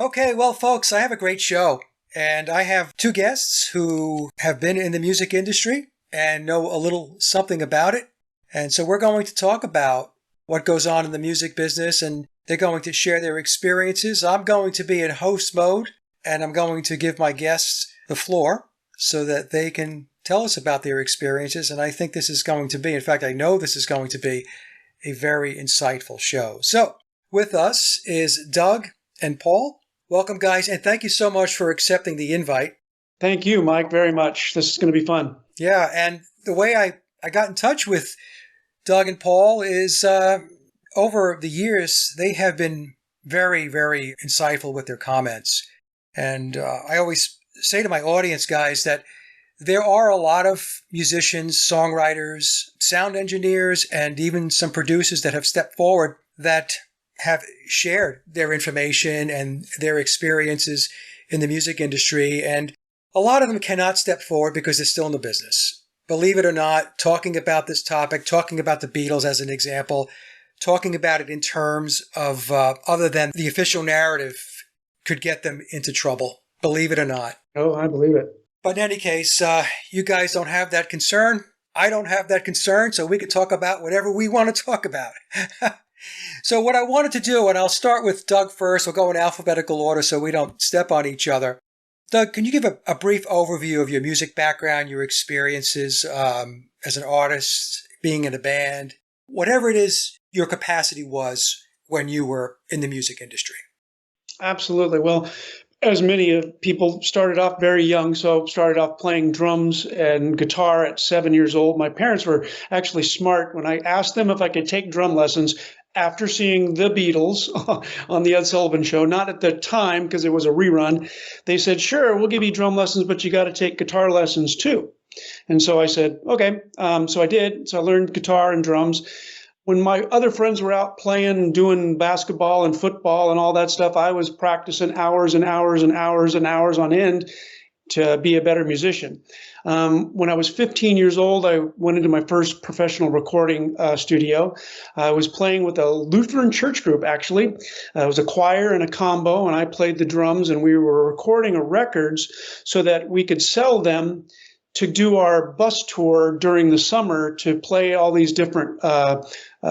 Okay, well, folks, I have a great show, and I have two guests who have been in the music industry and know a little something about it. And so we're going to talk about what goes on in the music business, and they're going to share their experiences. I'm going to be in host mode, and I'm going to give my guests the floor so that they can tell us about their experiences. And I think this is going to be, in fact, I know this is going to be a very insightful show. So with us is Doug and Paul. Welcome, guys, and thank you so much for accepting the invite. Thank you, Mike, very much. This is going to be fun. Yeah, and the way I got in touch with Doug and Paul is over the years, they have been very, very insightful with their comments. And I always say to my audience, guys, that there are a lot of musicians, songwriters, sound engineers, and even some producers that have stepped forward that have shared their information and their experiences in the music industry. And a lot of them cannot step forward because they're still in the business. Believe it or not, talking about this topic, talking about the Beatles as an example, talking about it in terms of other than the official narrative could get them into trouble. Believe it or not. Oh, I believe it. But in any case, you guys don't have that concern. I don't have that concern, so we can talk about whatever we want to talk about. So what I wanted to do, and I'll start with Doug first, we'll go in alphabetical order so we don't step on each other. Doug, can you give a brief overview of your music background, your experiences as an artist, being in a band, whatever it is your capacity was when you were in the music industry? Absolutely. Well, as many people started off very young, so started off playing drums and guitar at 7 years old. My parents were actually smart when I asked them if I could take drum lessons after seeing the Beatles on the Ed Sullivan Show, not at the time because it was a rerun. They said, sure, we'll give you drum lessons, but you got to take guitar lessons too. And so I said, okay. So I did. So I learned guitar and drums. When my other friends were out playing, doing basketball and football and all that stuff, I was practicing hours and hours and hours and hours on end to be a better musician. When I was 15 years old, I went into my first professional recording studio. I was playing with a Lutheran church group, actually. It was a choir and a combo, and I played the drums, and we were recording records so that we could sell them to do our bus tour during the summer to play all these different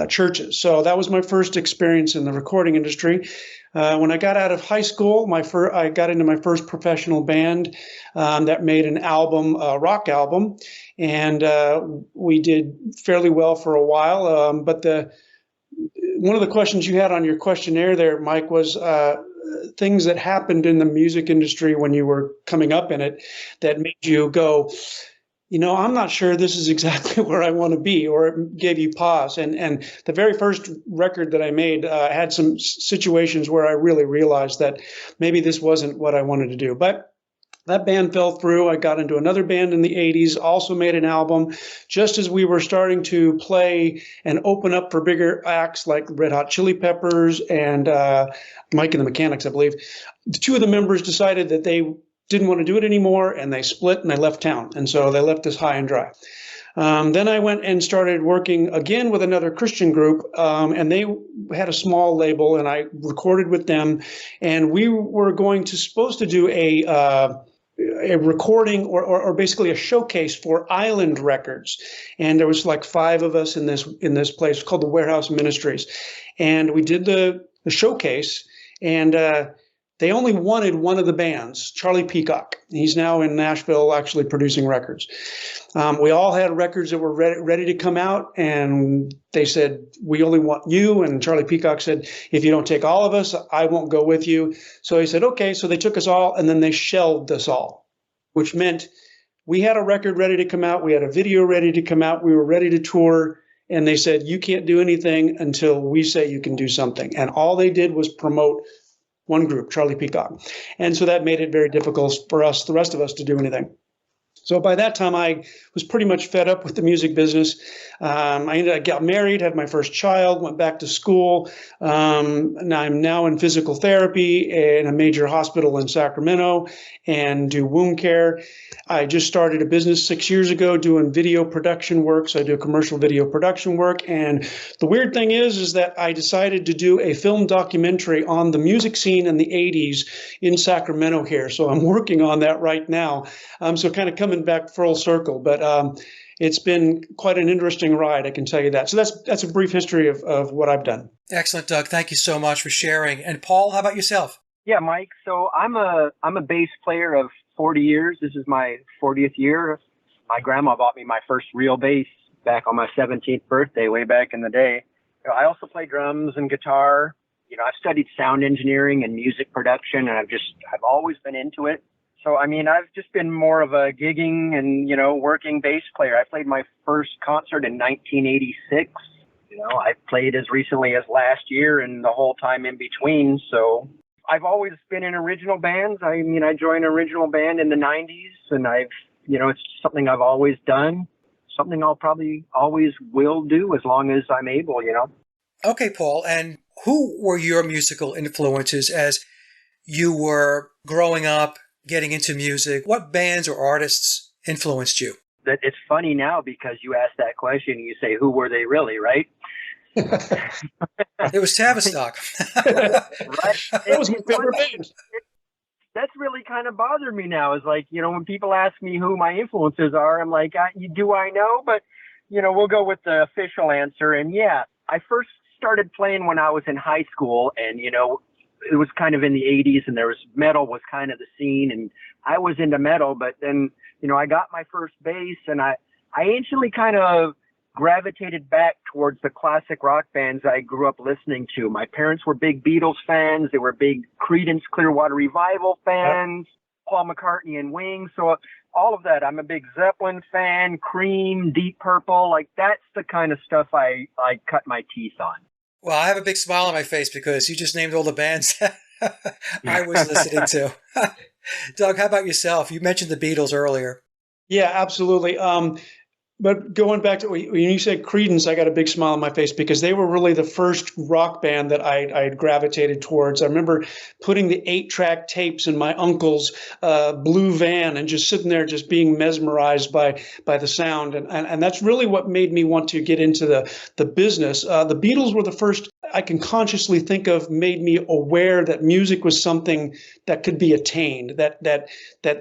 churches. So that was my first experience in the recording industry. When I got out of high school, I got into my first professional band that made an album, a rock album, and we did fairly well for a while. But one of the questions you had on your questionnaire there, Mike, was things that happened in the music industry when you were coming up in it that made you go, I'm not sure this is exactly where I want to be, or it gave you pause. And the very first record that I made had some situations where I really realized that maybe this wasn't what I wanted to do. But that band fell through. I got into another band in the 80s, also made an album. Just as we were starting to play and open up for bigger acts like Red Hot Chili Peppers and Mike and the Mechanics, I believe, the two of the members decided that they didn't want to do it anymore, and they split and they left town. And so they left us high and dry. Then I went and started working again with another Christian group, and they had a small label, and I recorded with them. And we were supposed to do a recording or basically a showcase for Island Records. And there was like 5 of us in this place called the Warehouse Ministries. And we did the showcase, and they only wanted one of the bands, Charlie Peacock. He's now in Nashville actually producing records. We all had records that were ready to come out, and they said, we only want you. And Charlie Peacock said, if you don't take all of us, I won't go with you. So he said, okay. So they took us all, and then they shelved us all, which meant we had a record ready to come out. We had a video ready to come out. We were ready to tour. And they said, you can't do anything until we say you can do something. And all they did was promote one group, Charlie Peacock. And so that made it very difficult for us, the rest of us, to do anything. So by that time, I was pretty much fed up with the music business. I got married, had my first child, went back to school. And I'm now in physical therapy in a major hospital in Sacramento and do wound care. I just started a business 6 years ago doing video production work. So I do commercial video production work. And the weird thing is that I decided to do a film documentary on the music scene in the 80s in Sacramento here. So I'm working on that right now. So kind of coming back full circle, but it's been quite an interesting ride, I can tell you that. So that's a brief history of what I've done. Excellent, Doug. Thank you so much for sharing. And Paul, how about yourself? Yeah, Mike. So I'm a bass player of 40 years. This is my 40th year. My grandma bought me my first real bass back on my 17th birthday, way back in the day. I also play drums and guitar. I've studied sound engineering and music production, and I've always been into it. So, I mean, I've just been more of a gigging and, working bass player. I played my first concert in 1986. I played as recently as last year and the whole time in between. So I've always been in original bands. I mean, I joined an original band in the 90s, and it's something I've always done, something I'll probably always will do as long as I'm able. Okay, Paul, and who were your musical influences as you were growing up, getting into music? What bands or artists influenced you? It's funny now because you asked that question and you say, who were they really, right? It was Tavistock. Right? That was my favorite band. That's really kind of bothered me now. Is like, when people ask me who my influences are, I'm like, do I know? But, we'll go with the official answer. And yeah, I first started playing when I was in high school, and, it was kind of in the 80s, and metal was kind of the scene, and I was into metal. But then, I got my first bass, and I instantly kind of gravitated back towards the classic rock bands I grew up listening to. My parents were big Beatles fans. They were big Creedence Clearwater Revival fans, Paul McCartney and Wings. So all of that. I'm a big Zeppelin fan, Cream, Deep Purple. Like, that's the kind of stuff I cut my teeth on. Well, I have a big smile on my face because you just named all the bands I was listening to. Doug, how about yourself? You mentioned the Beatles earlier. Yeah, absolutely. But going back to when you said Creedence, I got a big smile on my face because they were really the first rock band that I gravitated towards. I remember putting the 8-track tapes in my uncle's blue van and just sitting there, just being mesmerized by the sound. And that's really what made me want to get into the business. The Beatles were the first I can consciously think of, made me aware that music was something that could be attained, that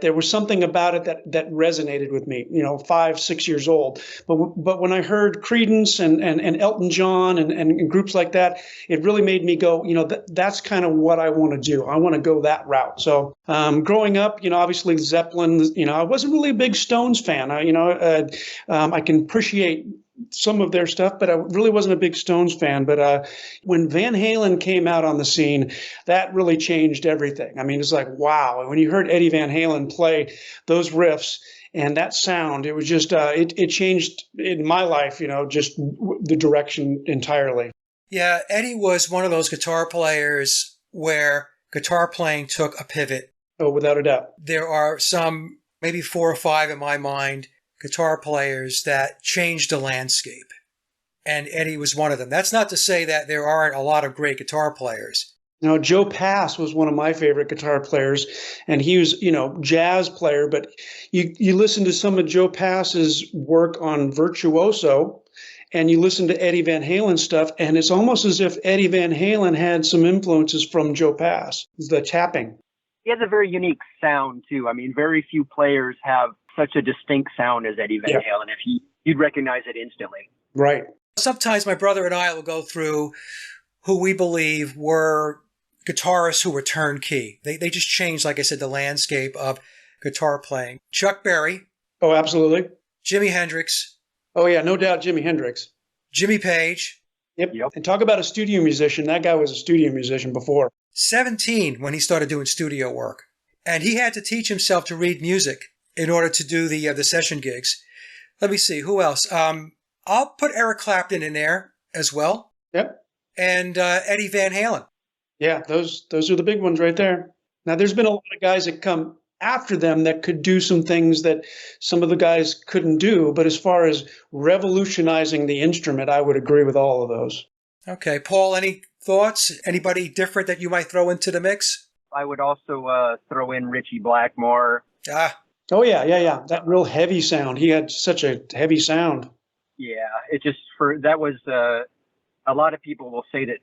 there was something about it that resonated with me, 5, 6 years old. But when I heard Creedence and Elton John and groups like that, it really made me go, that's kind of what I want to do. I want to go that route. So growing up, obviously Zeppelin, I wasn't really a big Stones fan. I can appreciate some of their stuff, but I really wasn't a big Stones fan. But when Van Halen came out on the scene, that really changed everything. I mean, it's like, wow. When you heard Eddie Van Halen play those riffs and that sound, it was just, it changed in my life, just the direction entirely. Yeah, Eddie was one of those guitar players where guitar playing took a pivot. Oh, without a doubt. There are some, maybe 4 or 5 in my mind, guitar players that changed the landscape. And Eddie was one of them. That's not to say that there aren't a lot of great guitar players. Joe Pass was one of my favorite guitar players, and he was, jazz player, but you listen to some of Joe Pass's work on Virtuoso, and you listen to Eddie Van Halen stuff, and it's almost as if Eddie Van Halen had some influences from Joe Pass, the tapping. He has a very unique sound, too. I mean, very few players have such a distinct sound as Eddie Van Halen. If you'd recognize it instantly. Right. Sometimes my brother and I will go through who we believe were guitarists who were turnkey. They just changed, like I said, the landscape of guitar playing. Chuck Berry. Oh, absolutely. Jimi Hendrix. Oh, yeah, no doubt Jimi Hendrix. Jimmy Page. Yep. And talk about a studio musician. That guy was a studio musician before. 17 when he started doing studio work. And he had to teach himself to read music in order to do the session gigs. Let me see, who else? I'll put Eric Clapton in there as well. Yep. And Eddie Van Halen. Yeah, those are the big ones right there. Now, there's been a lot of guys that come after them that could do some things that some of the guys couldn't do. But as far as revolutionizing the instrument, I would agree with all of those. Okay. Paul, any thoughts? Anybody different that you might throw into the mix? I would also throw in Richie Blackmore. Ah, Oh, yeah. That real heavy sound. He had such a heavy sound. Yeah, it just that was a lot of people will say that,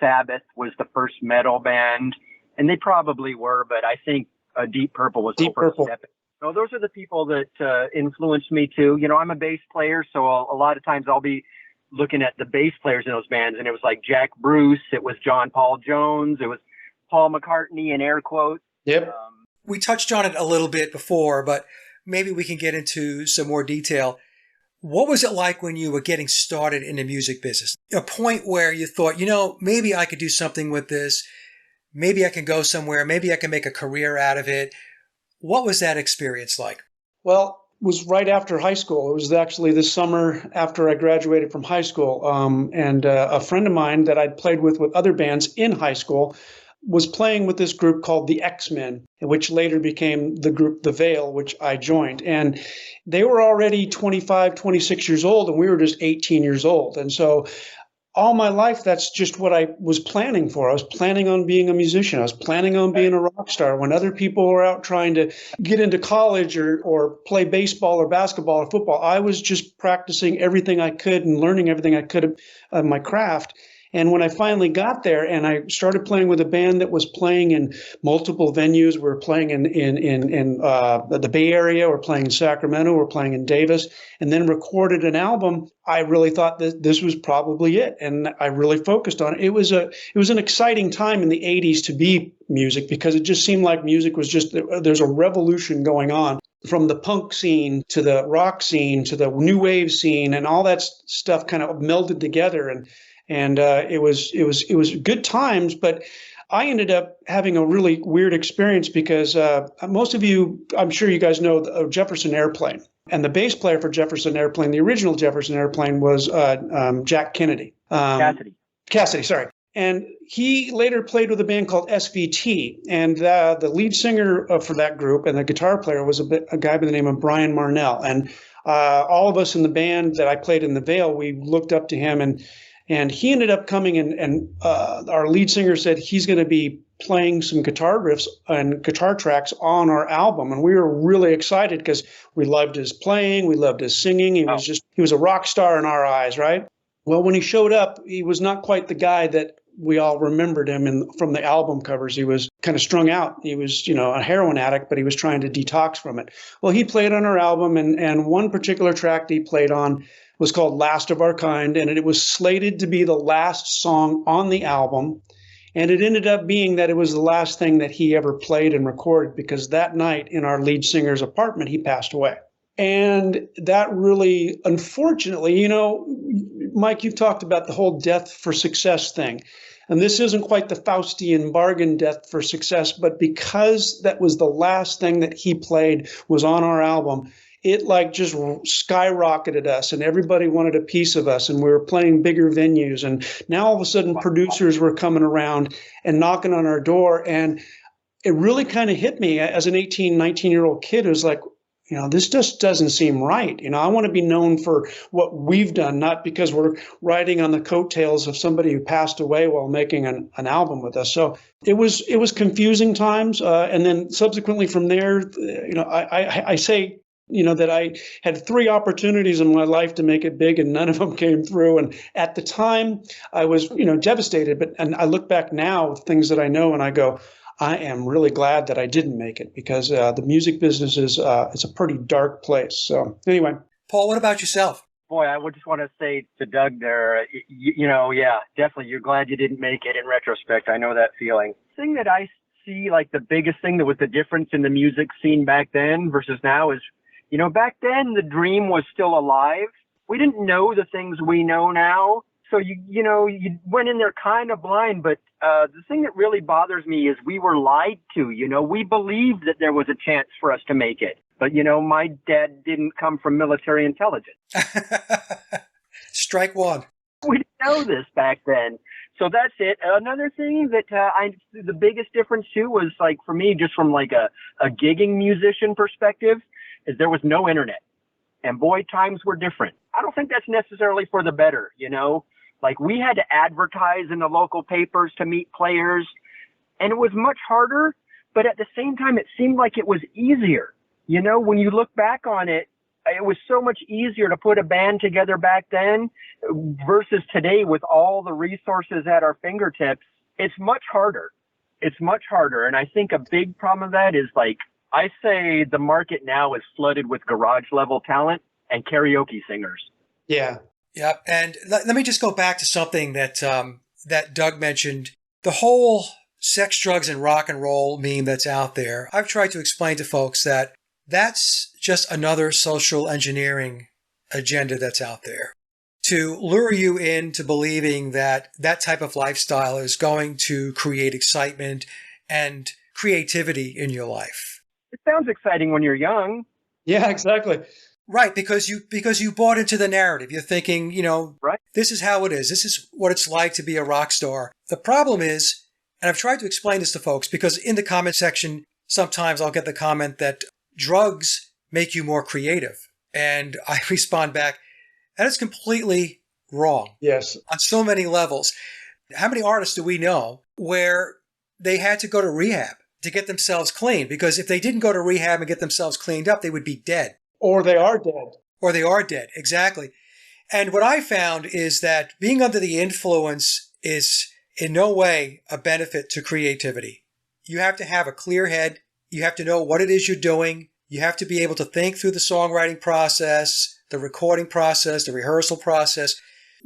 Sabbath was the first metal band, and they probably were, but I think Deep Purple was the first step. So those are the people that influenced me too. I'm a bass player, so a lot of times I'll be looking at the bass players in those bands, and it was like Jack Bruce, it was John Paul Jones, it was Paul McCartney in air quotes. Yep. We touched on it a little bit before, but maybe we can get into some more detail. What was it like when you were getting started in the music business? A point where you thought, maybe I could do something with this. Maybe I can go somewhere. Maybe I can make a career out of it. What was that experience like? Well, it was right after high school. It was actually the summer after I graduated from high school. And a friend of mine that I'd played with other bands in high school was playing with this group called the X-Men, which later became the group The Veil, which I joined. And they were already 25, 26 years old, and we were just 18 years old. And so all my life, that's just what I was planning for. I was planning on being a musician. I was planning on being a rock star. When other people were out trying to get into college or play baseball or basketball or football, I was just practicing everything I could and learning everything I could of my craft. And when I finally got there and I started playing with a band that was playing in multiple venues, we were playing in the Bay Area, we're playing in Sacramento, we're playing in Davis, and then recorded an album, I really thought that this was probably it. And I really focused on it. It was an exciting time in the 80s to be music because it just seemed like music was there's a revolution going on. From the punk scene to the rock scene to the new wave scene, and all that stuff kind of melded together. And it was good times, but I ended up having a really weird experience because most of you, I'm sure you guys know Jefferson Airplane. And the bass player for Jefferson Airplane, the original Jefferson Airplane, was Jack Kennedy. Cassidy, sorry. And he later played with a band called SVT. And the lead singer for that group and the guitar player was a guy by the name of Brian Marnell. And all of us in the band that I played in the Veil, we looked up to him, and he ended up coming and our lead singer said he's going to be playing some guitar riffs and guitar tracks on our album. And we were really excited because we loved his playing. We loved his singing. He was a rock star in our eyes, right? Well, when he showed up, he was not quite the guy that we all remembered him from the album covers. He was kind of strung out. He was, a heroin addict, but he was trying to detox from it. Well, he played on our album, and one particular track that he played on was called Last of Our Kind, and it was slated to be the last song on the album. And it ended up being that it was the last thing that he ever played and recorded, because that night in our lead singer's apartment, he passed away. And that really, unfortunately, Mike, you've talked about the whole death for success thing. And this isn't quite the Faustian bargain death for success, but because that was the last thing that he played was on our album, it just skyrocketed us, and everybody wanted a piece of us, and we were playing bigger venues. And now all of a sudden producers were coming around and knocking on our door. And it really kind of hit me as an 18, 19-year-old kid. It was like, this just doesn't seem right. I want to be known for what we've done, not because we're riding on the coattails of somebody who passed away while making an album with us. So it was confusing times. And then subsequently from there, I say, that I had 3 opportunities in my life to make it big, and none of them came through. And at the time I was, devastated, and I look back now with things that I know, and I go, I am really glad that I didn't make it, because the music business is it's a pretty dark place. So anyway. Paul, what about yourself? Boy, I would just want to say to Doug there, yeah, definitely. You're glad you didn't make it in retrospect. I know that feeling. The thing that I see, like the biggest thing that was the difference in the music scene back then versus now is, back then the dream was still alive. We didn't know the things we know now. So you went in there kind of blind, but the thing that really bothers me is we were lied to. We believed that there was a chance for us to make it, but my dad didn't come from military intelligence. Strike one. We didn't know this back then. So that's it. Another thing that the biggest difference too was like for me, just from like a gigging musician perspective, is there was no internet, and boy, times were different. I don't think that's necessarily for the better, you know. Like we had to advertise in the local papers to meet players, and it was much harder. But at the same time, it seemed like it was easier. You know, when you look back on it, it was so much easier to put a band together back then versus today with all the resources at our fingertips. It's much harder. It's much harder. And I think a big problem of that is like, I say the market now is flooded with garage level talent and karaoke singers. Yeah. Yep. And let me just go back to something that that Doug mentioned. The whole sex, drugs, and rock and roll meme that's out there. I've tried to explain to folks that that's just another social engineering agenda that's out there to lure you into believing that that type of lifestyle is going to create excitement and creativity in your life. It sounds exciting when you're young. Yeah, exactly. Right, because you bought into the narrative. You're thinking, you know, Right. This is how it is. This is what it's like to be a rock star. The problem is, and I've tried to explain this to folks because in the comment section, sometimes I'll get the comment that drugs make you more creative. And I respond back, that is completely wrong. Yes. On so many levels. How many artists do we know where they had to go to rehab to get themselves clean? Because if they didn't go to rehab and get themselves cleaned up, they would be dead. Or they are dead. Or they are dead, exactly. And what I found is that being under the influence is in no way a benefit to creativity. You have to have a clear head. You have to know what it is you're doing. You have to be able to think through the songwriting process, the recording process, the rehearsal process.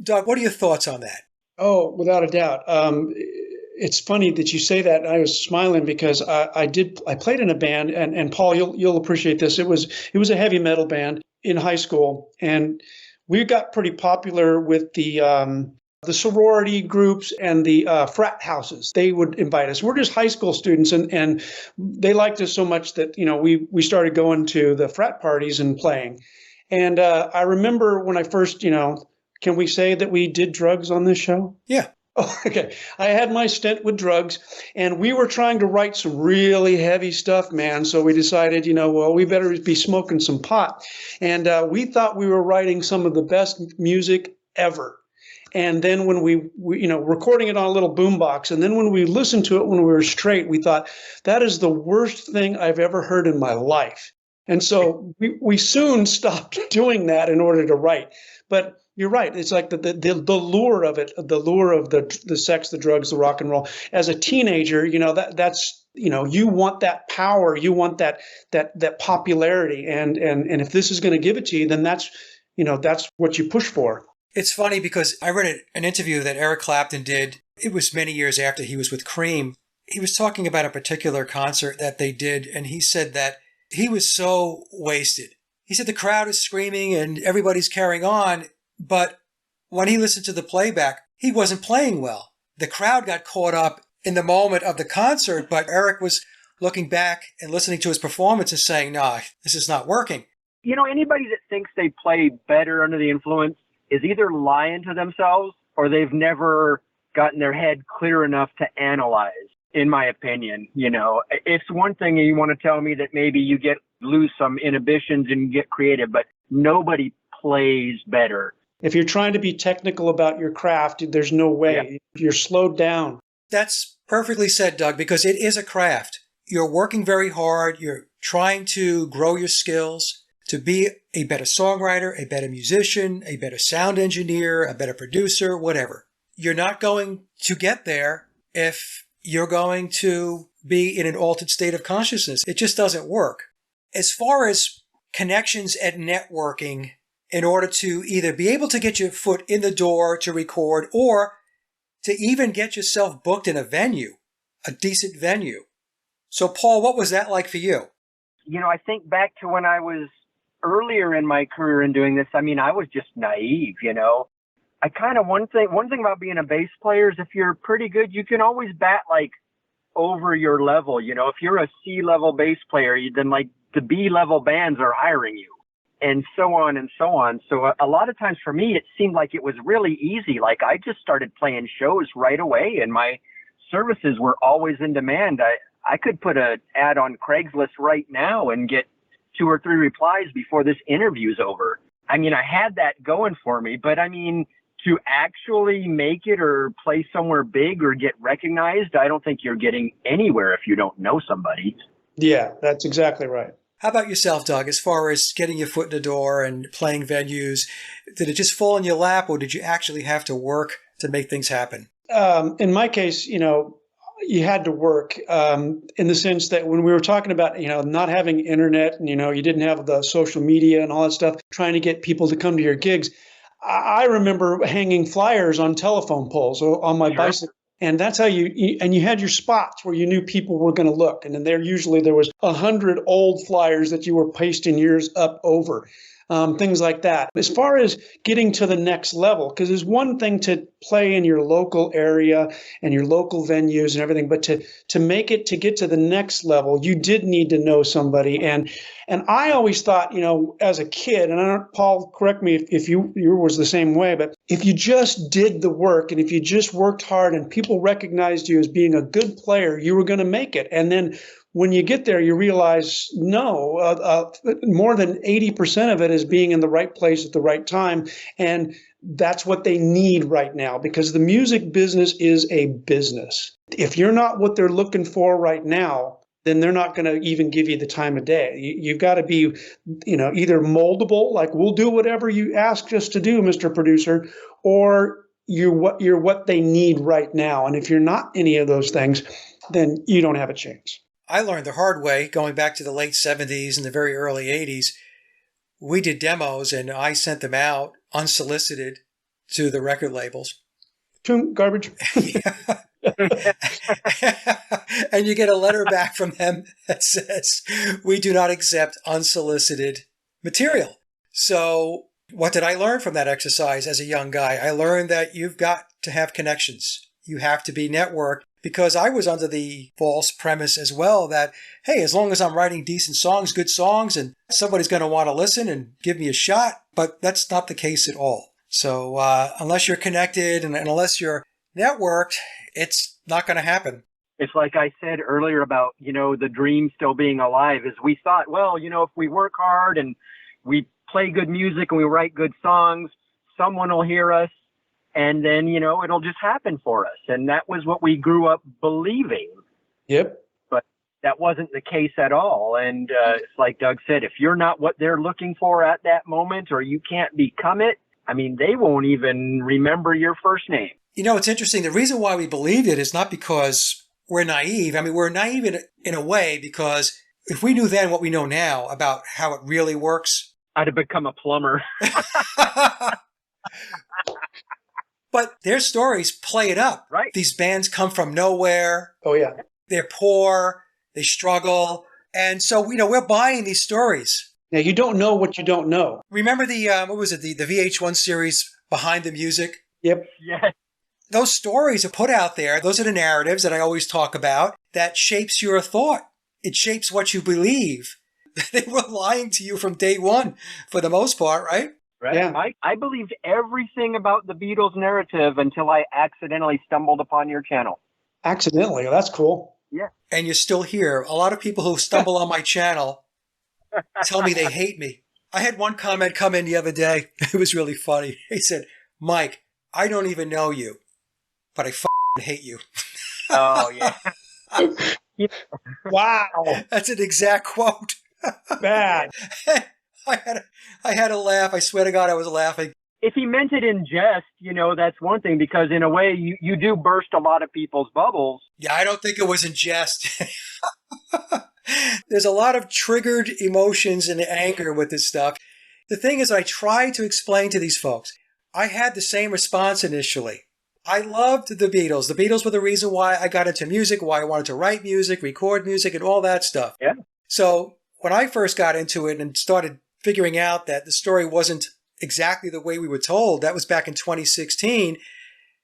Doug, what are your thoughts on that? Oh, without a doubt. It's funny that you say that. I was smiling because I played in a band, and Paul, you'll appreciate this. It was a heavy metal band in high school, and we got pretty popular with the sorority groups and the frat houses. They would invite us. We're just high school students, and they liked us so much that, you know, we started going to the frat parties and playing. And I remember when I first, you know, can we say that we did drugs on this show? Yeah. Oh, okay. I had my stint with drugs, and we were trying to write some really heavy stuff, man. So we decided, you know, well, we better be smoking some pot. And we thought we were writing some of the best music ever. And then when we, you know, recording it on a little boombox, and then when we listened to it when we were straight, we thought, that is the worst thing I've ever heard in my life. And so we soon stopped doing that in order to write. But you're right. It's like the lure of it, the lure of the sex, the drugs, the rock and roll. As a teenager, you know, that's, you know, you want that power, you want that popularity, and if this is going to give it to you, then that's, you know, that's what you push for. It's funny because I read an interview that Eric Clapton did. It was many years after he was with Cream. He was talking about a particular concert that they did, and he said that he was so wasted. He said the crowd is screaming and everybody's carrying on, but when he listened to the playback, he wasn't playing well. The crowd got caught up in the moment of the concert, but Eric was looking back and listening to his performance and saying, nah, this is not working. You know, anybody that thinks they play better under the influence is either lying to themselves or they've never gotten their head clear enough to analyze, in my opinion. You know, it's one thing you want to tell me that maybe you lose some inhibitions and get creative, but nobody plays better. If you're trying to be technical about your craft, there's no way. Yeah. You're slowed down. That's perfectly said, Doug, because it is a craft. You're working very hard. You're trying to grow your skills to be a better songwriter, a better musician, a better sound engineer, a better producer, whatever. You're not going to get there if you're going to be in an altered state of consciousness. It just doesn't work. As far as connections and networking, in order to either be able to get your foot in the door to record or to even get yourself booked in a venue, a decent venue. So, Paul, what was that like for you? You know, I think back to when I was earlier in my career in doing this. I mean, I was just naive, you know. I kind of, one thing about being a bass player is if you're pretty good, you can always bat like over your level. You know, if you're a C-level bass player, then like the B-level bands are hiring you. and so on and so on. So a lot of times for me, it seemed like it was really easy. Like I just started playing shows right away, and my services were always in demand. I could put an ad on Craigslist right now and get 2 or 3 replies before this interview's over. I mean, I had that going for me, but I mean, to actually make it or play somewhere big or get recognized, I don't think you're getting anywhere if you don't know somebody. Yeah, that's exactly right. How about yourself, Doug, as far as getting your foot in the door and playing venues? Did it just fall in your lap, or did you actually have to work to make things happen? In my case, you had to work in the sense that when we were talking about, not having internet and, you didn't have the social media and all that stuff, trying to get people to come to your gigs. I remember hanging flyers on telephone poles on my bicycle. And that's how you had your spots where you knew people were going to look. And then there was 100 old flyers that you were pasting yours up over. Things like that. As far as getting to the next level, because there's one thing to play in your local area and your local venues and everything, but to make it, to get to the next level, you did need to know somebody. And I always thought, as a kid, and I don't, Paul, correct me if you was the same way, but if you just did the work and if you just worked hard and people recognized you as being a good player, you were going to make it. And then when you get there, you realize, no, more than 80% of it is being in the right place at the right time. And that's what they need right now, because the music business is a business. If you're not what they're looking for right now, then they're not going to even give you the time of day. You've got to be, either moldable, like we'll do whatever you ask us to do, Mr. Producer, or you're what they need right now. And if you're not any of those things, then you don't have a chance. I learned the hard way going back to the late 70s and the very early 80s. We did demos and I sent them out unsolicited to the record labels. Garbage. And you get a letter back from them that says, we do not accept unsolicited material. So what did I learn from that exercise as a young guy? I learned that you've got to have connections. You have to be networked. Because I was under the false premise as well that, hey, as long as I'm writing decent songs, good songs, and somebody's going to want to listen and give me a shot. But that's not the case at all. So unless you're connected and unless you're networked, it's not going to happen. It's like I said earlier about, the dream still being alive, is we thought, well, if we work hard and we play good music and we write good songs, someone will hear us. And then, it'll just happen for us. And that was what we grew up believing. Yep. But that wasn't the case at all. And it's like Doug said, if you're not what they're looking for at that moment, or you can't become it, I mean, they won't even remember your first name. It's interesting. The reason why we believed it is not because we're naive. I mean, we're naive in a way because if we knew then what we know now about how it really works, I'd have become a plumber. But their stories play it up. Right. These bands come from nowhere. Oh, yeah. They're poor. They struggle. And so, we're buying these stories. Now, you don't know what you don't know. Remember the VH1 series, Behind the Music? Yep. Yes. Those stories are put out there. Those are the narratives that I always talk about that shapes your thought. It shapes what you believe. They were lying to you from day one for the most part, right? Right. Yeah. I believed everything about the Beatles narrative until I accidentally stumbled upon your channel. Accidentally. That's cool. Yeah. And you're still here. A lot of people who stumble on my channel tell me they hate me. I had one comment come in the other day. It was really funny. He said, Mike, I don't even know you, but I hate you. Oh, yeah. Wow. That's an exact quote. Bad. I had a laugh. I swear to God, I was laughing. If he meant it in jest, that's one thing, because in a way you do burst a lot of people's bubbles. Yeah, I don't think it was in jest. There's a lot of triggered emotions and anger with this stuff. The thing is, I try to explain to these folks. I had the same response initially. I loved the Beatles. The Beatles were the reason why I got into music, why I wanted to write music, record music, and all that stuff. Yeah. So when I first got into it and started figuring out that the story wasn't exactly the way we were told, that was back in 2016.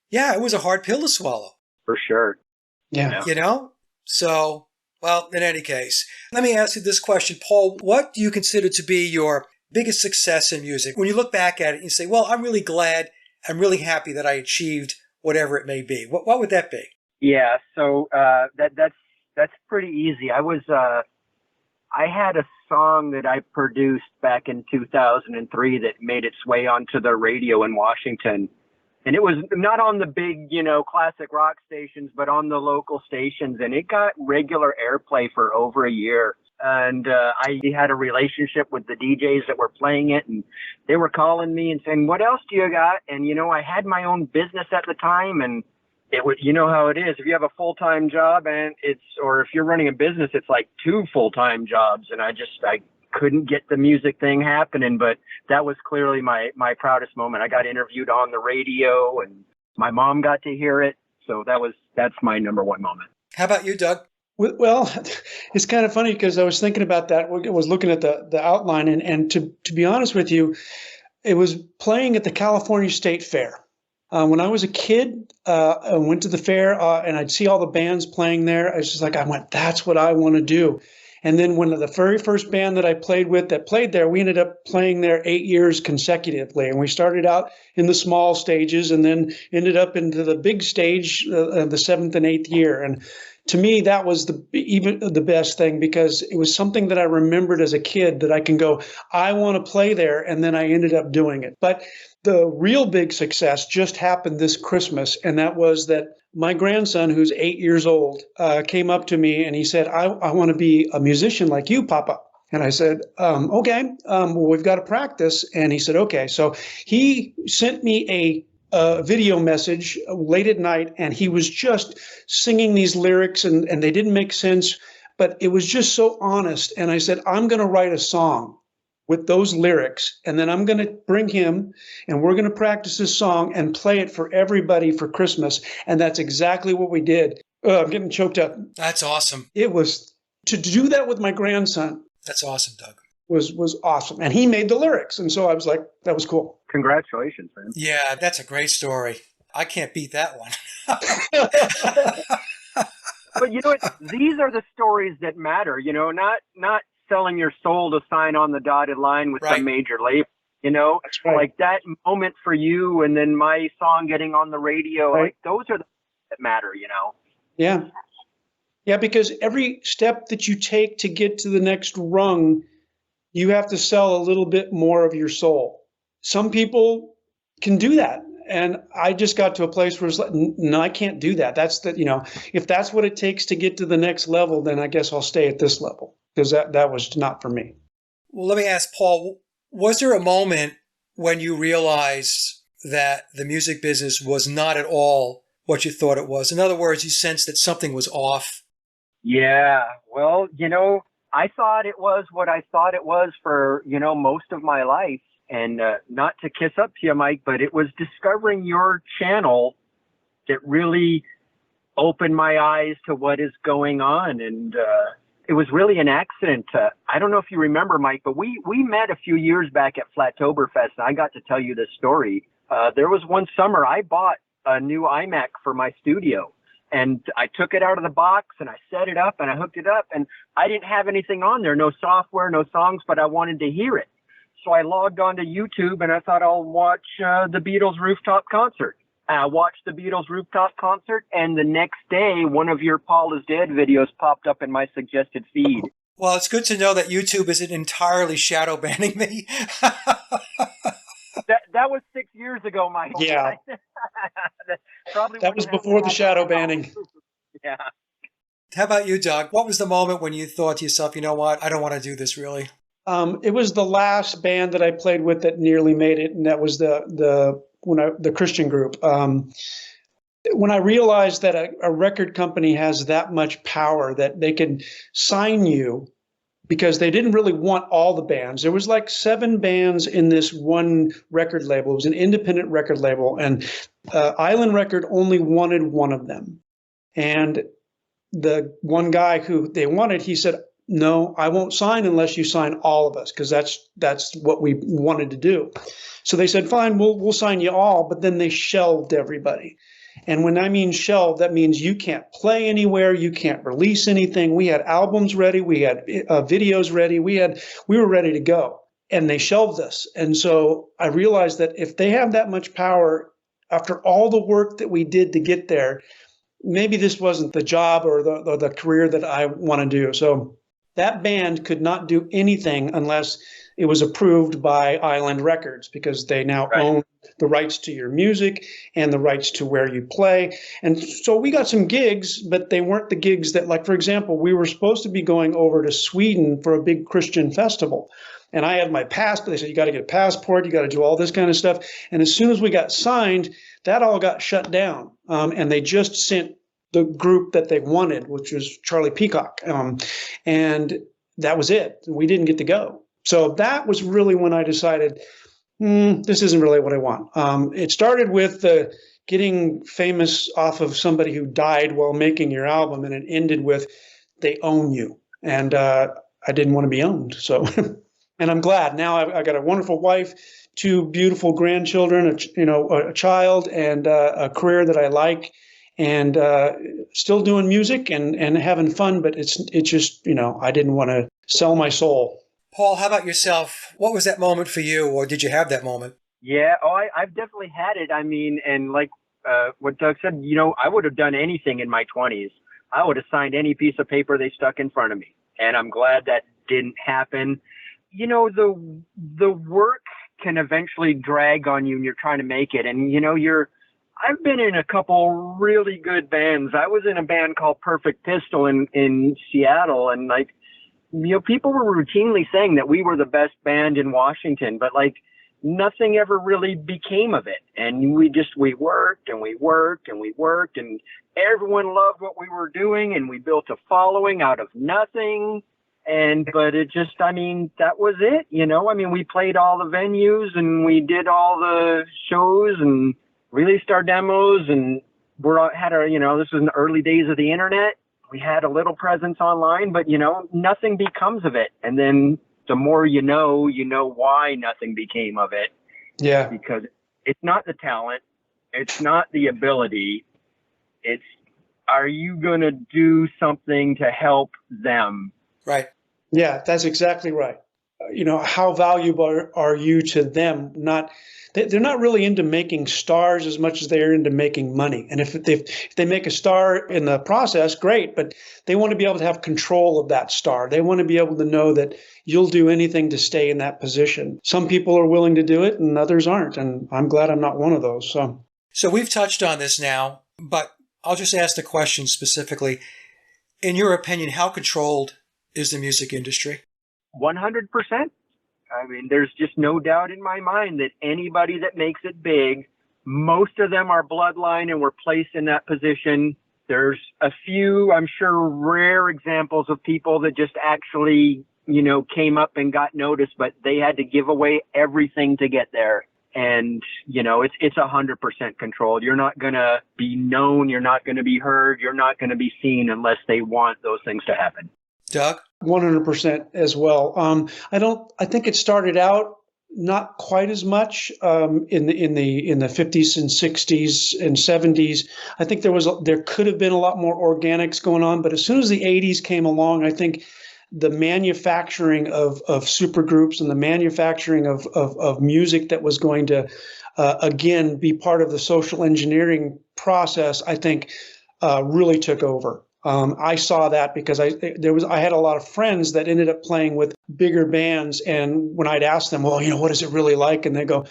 Yeah, it was a hard pill to swallow. For sure. Yeah. So, well, in any case, let me ask you this question, Paul. What do you consider to be your biggest success in music? When you look back at it, you say, well, I'm really glad, I'm really happy that I achieved whatever it may be. What would that be? Yeah, so that's pretty easy. I had a song that I produced back in 2003 that made its way onto the radio in Washington. And it was not on the big, classic rock stations, but on the local stations. And it got regular airplay for over a year. And I had a relationship with the DJs that were playing it. And they were calling me and saying, what else do you got? And, I had my own business at the time. And it would, you know how it is. If you have a full-time job or if you're running a business, it's like 2 full-time jobs. And I couldn't get the music thing happening, but that was clearly my proudest moment. I got interviewed on the radio and my mom got to hear it. So that's my number one moment. How about you, Doug? Well, it's kind of funny because I was thinking about that. I was looking at the outline and to be honest with you, it was playing at the California State Fair. When I was a kid, I went to the fair and I'd see all the bands playing there. I was just like, that's what I want to do. And then when the very first band that I played with that played there, we ended up playing there 8 years consecutively. And we started out in the small stages and then ended up into the big stage the 7th and 8th year. And to me, that was even the best thing because it was something that I remembered as a kid that I can go, I want to play there. And then I ended up doing it. But the real big success just happened this Christmas. And that was that my grandson, who's 8 years old, came up to me and he said, I want to be a musician like you, Papa. And I said, okay, well, we've got to practice. And he said, okay. So he sent me a video message late at night, and he was just singing these lyrics, and they didn't make sense, but it was just so honest. And I said, I'm going to write a song with those lyrics, and then I'm going to bring him, and we're going to practice this song and play it for everybody for Christmas. And that's exactly what we did. I'm getting choked up. That's awesome. It was to do that with my grandson. That's awesome, Doug. Was awesome. And he made the lyrics. And so I was like, that was cool. Congratulations, man. Yeah, that's a great story. I can't beat that one. But you know what? These are the stories that matter, not selling your soul to sign on the dotted line with some major label, That's right. Like that moment for you and then my song getting on the radio, right. Like those are the that matter, Yeah. Yeah, because every step that you take to get to the next rung, you have to sell a little bit more of your soul. Some people can do that. And I just got to a place where it's like, no, I can't do that. That's if that's what it takes to get to the next level, then I guess I'll stay at this level because that was not for me. Well, let me ask Paul, was there a moment when you realized that the music business was not at all what you thought it was? In other words, you sensed that something was off? Yeah. Well, I thought it was what I thought it was for, most of my life. And not to kiss up to you, Mike, but it was discovering your channel that really opened my eyes to what is going on. And it was really an accident. I don't know if you remember, Mike, but we met a few years back at Flattoberfest. And I got to tell you this story. There was one summer I bought a new iMac for my studio. And I took it out of the box and I set it up and I hooked it up. And I didn't have anything on there, no software, no songs, but I wanted to hear it. So I logged onto YouTube and I thought I'll watch the Beatles rooftop concert. I watched the Beatles rooftop concert, and the next day, one of your Paul is Dead videos popped up in my suggested feed. Well, it's good to know that YouTube isn't entirely shadow banning me. That was 6 years ago, Mike. Yeah. That was before the shadow banning. Yeah. How about you, Doug? What was the moment when you thought to yourself, you know what, I don't want to do this really? It was the last band that I played with that nearly made it, and that was the Christian group. When I realized that a record company has that much power that they can sign you, because they didn't really want all the bands. There was like 7 bands in this one record label. It was an independent record label, and Island Record only wanted one of them. And the one guy who they wanted, he said, no, I won't sign unless you sign all of us, because that's what we wanted to do. So they said, fine, we'll sign you all, but then they shelved everybody. And when I mean shelved, that means you can't play anywhere, you can't release anything. We had albums ready, we had videos ready, we were ready to go. and they shelved us. And so I realized that if they have that much power, after all the work that we did to get there, maybe this wasn't the job or the career that I want to do. So that band could not do anything unless it was approved by Island Records, because they now own the rights to your music and the rights to where you play. And so we got some gigs, but they weren't the gigs that, like, for example, we were supposed to be going over to Sweden for a big Christian festival. And I had my passport. They said, you got to get a passport. You got to do all this kind of stuff. And as soon as we got signed, that all got shut down. And they just sent the group that they wanted, which was Charlie Peacock. And that was it. We didn't get to go. So that was really when I decided, this isn't really what I want. It started with getting famous off of somebody who died while making your album, and it ended with they own you. And I didn't want to be owned. So, and I'm glad. Now I got a wonderful wife, 2 beautiful grandchildren, a child, and a career that I like, and still doing music and having fun. But it's just, I didn't want to sell my soul. Paul, how about yourself? What was that moment for you, or did you have that moment? Yeah, I've definitely had it. I mean, and like what Doug said, I would have done anything in my 20s. I would have signed any piece of paper they stuck in front of me. And I'm glad that didn't happen. The work can eventually drag on you and you're trying to make it. And, I've been in a couple really good bands. I was in a band called Perfect Pistol in Seattle, and people were routinely saying that we were the best band in Washington, but nothing ever really became of it. And we worked and we worked and we worked, and everyone loved what we were doing, and we built a following out of nothing. But it just, that was it, we played all the venues and we did all the shows and released our demos, and this was in the early days of the internet. We had a little presence online, but, nothing becomes of it. And then the more you know why nothing became of it. Yeah. Because it's not the talent. It's not the ability. It's, are you going to do something to help them? Right. Yeah, that's exactly right. How valuable are you to them? They're not really into making stars as much as they're into making money. And if they make a star in the process, great, but they want to be able to have control of that star. They want to be able to know that you'll do anything to stay in that position. Some people are willing to do it and others aren't. And I'm glad I'm not one of those. So we've touched on this now, but I'll just ask the question specifically. In your opinion, how controlled is the music industry? 100%. There's just no doubt in my mind that anybody that makes it big, most of them are bloodline and were placed in that position. There's a few, I'm sure, rare examples of people that just actually, came up and got noticed, but they had to give away everything to get there. And, it's 100% controlled. You're not going to be known. You're not going to be heard. You're not going to be seen unless they want those things to happen. Doug? 100% as well. I think it started out not quite as much in the 50s and 60s and 70s. I think there could have been a lot more organics going on, but as soon as the 80s came along, I think the manufacturing of supergroups and the manufacturing of music that was going to again be part of the social engineering process, I think really took over. I saw that because I had a lot of friends that ended up playing with bigger bands, and when I'd ask them, well, what is it really like? And they go,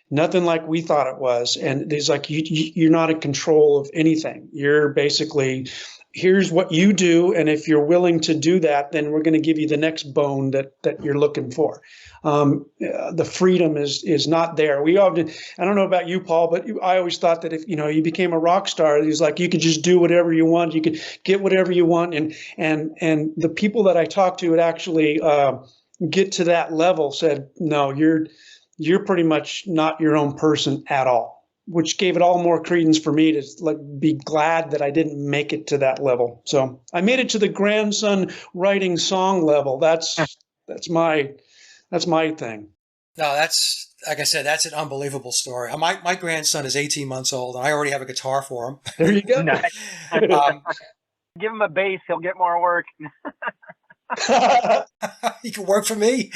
nothing like we thought it was. And it's like, you're not in control of anything. You're basically, here's what you do, and if you're willing to do that, then we're going to give you the next bone that you're looking for. The freedom is not there. We often, I don't know about you, Paul, but I always thought that if you became a rock star, it was like you could just do whatever you want, you could get whatever you want, and the people that I talked to would actually get to that level said, no, you're pretty much not your own person at all, which gave it all more credence for me to be glad that I didn't make it to that level. So I made it to the grandson writing song level. That's my thing. No, that's, like I said, that's an unbelievable story. My grandson is 18 months old, and I already have a guitar for him. There you go. Nice. Give him a bass, he'll get more work. He can work for me.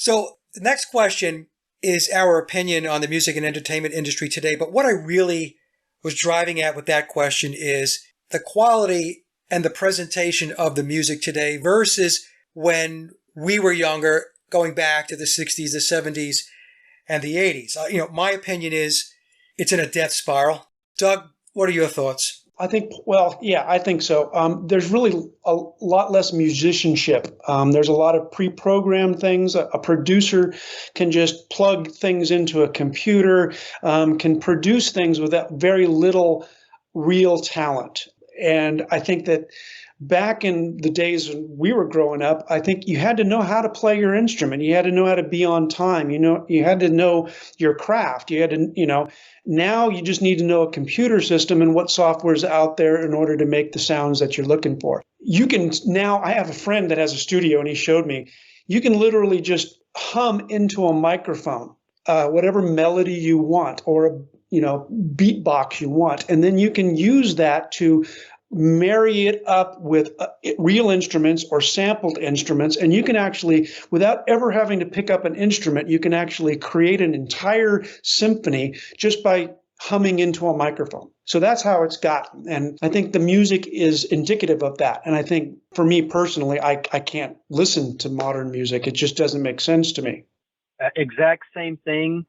So the next question is our opinion on the music and entertainment industry today. But what I really was driving at with that question is the quality and the presentation of the music today versus when we were younger, going back to the 60s, the 70s, and the 80s. My opinion is it's in a death spiral. Doug, what are your thoughts? I think, well, yeah, I think so. There's really a lot less musicianship. There's a lot of pre-programmed things. A producer can just plug things into a computer, can produce things with that very little real talent. And I think that back in the days when we were growing up, I think you had to know how to play your instrument. You had to know how to be on time. You had to know your craft. You had to, now you just need to know a computer system and what software is out there in order to make the sounds that you're looking for. You can now, I have a friend that has a studio and he showed me, you can literally just hum into a microphone, whatever melody you want or a beatbox you want. And then you can use that to marry it up with real instruments or sampled instruments. And you can actually, without ever having to pick up an instrument, you can actually create an entire symphony just by humming into a microphone. So that's how it's gotten. And I think the music is indicative of that. And I think for me personally, I can't listen to modern music. It just doesn't make sense to me. Exact same thing,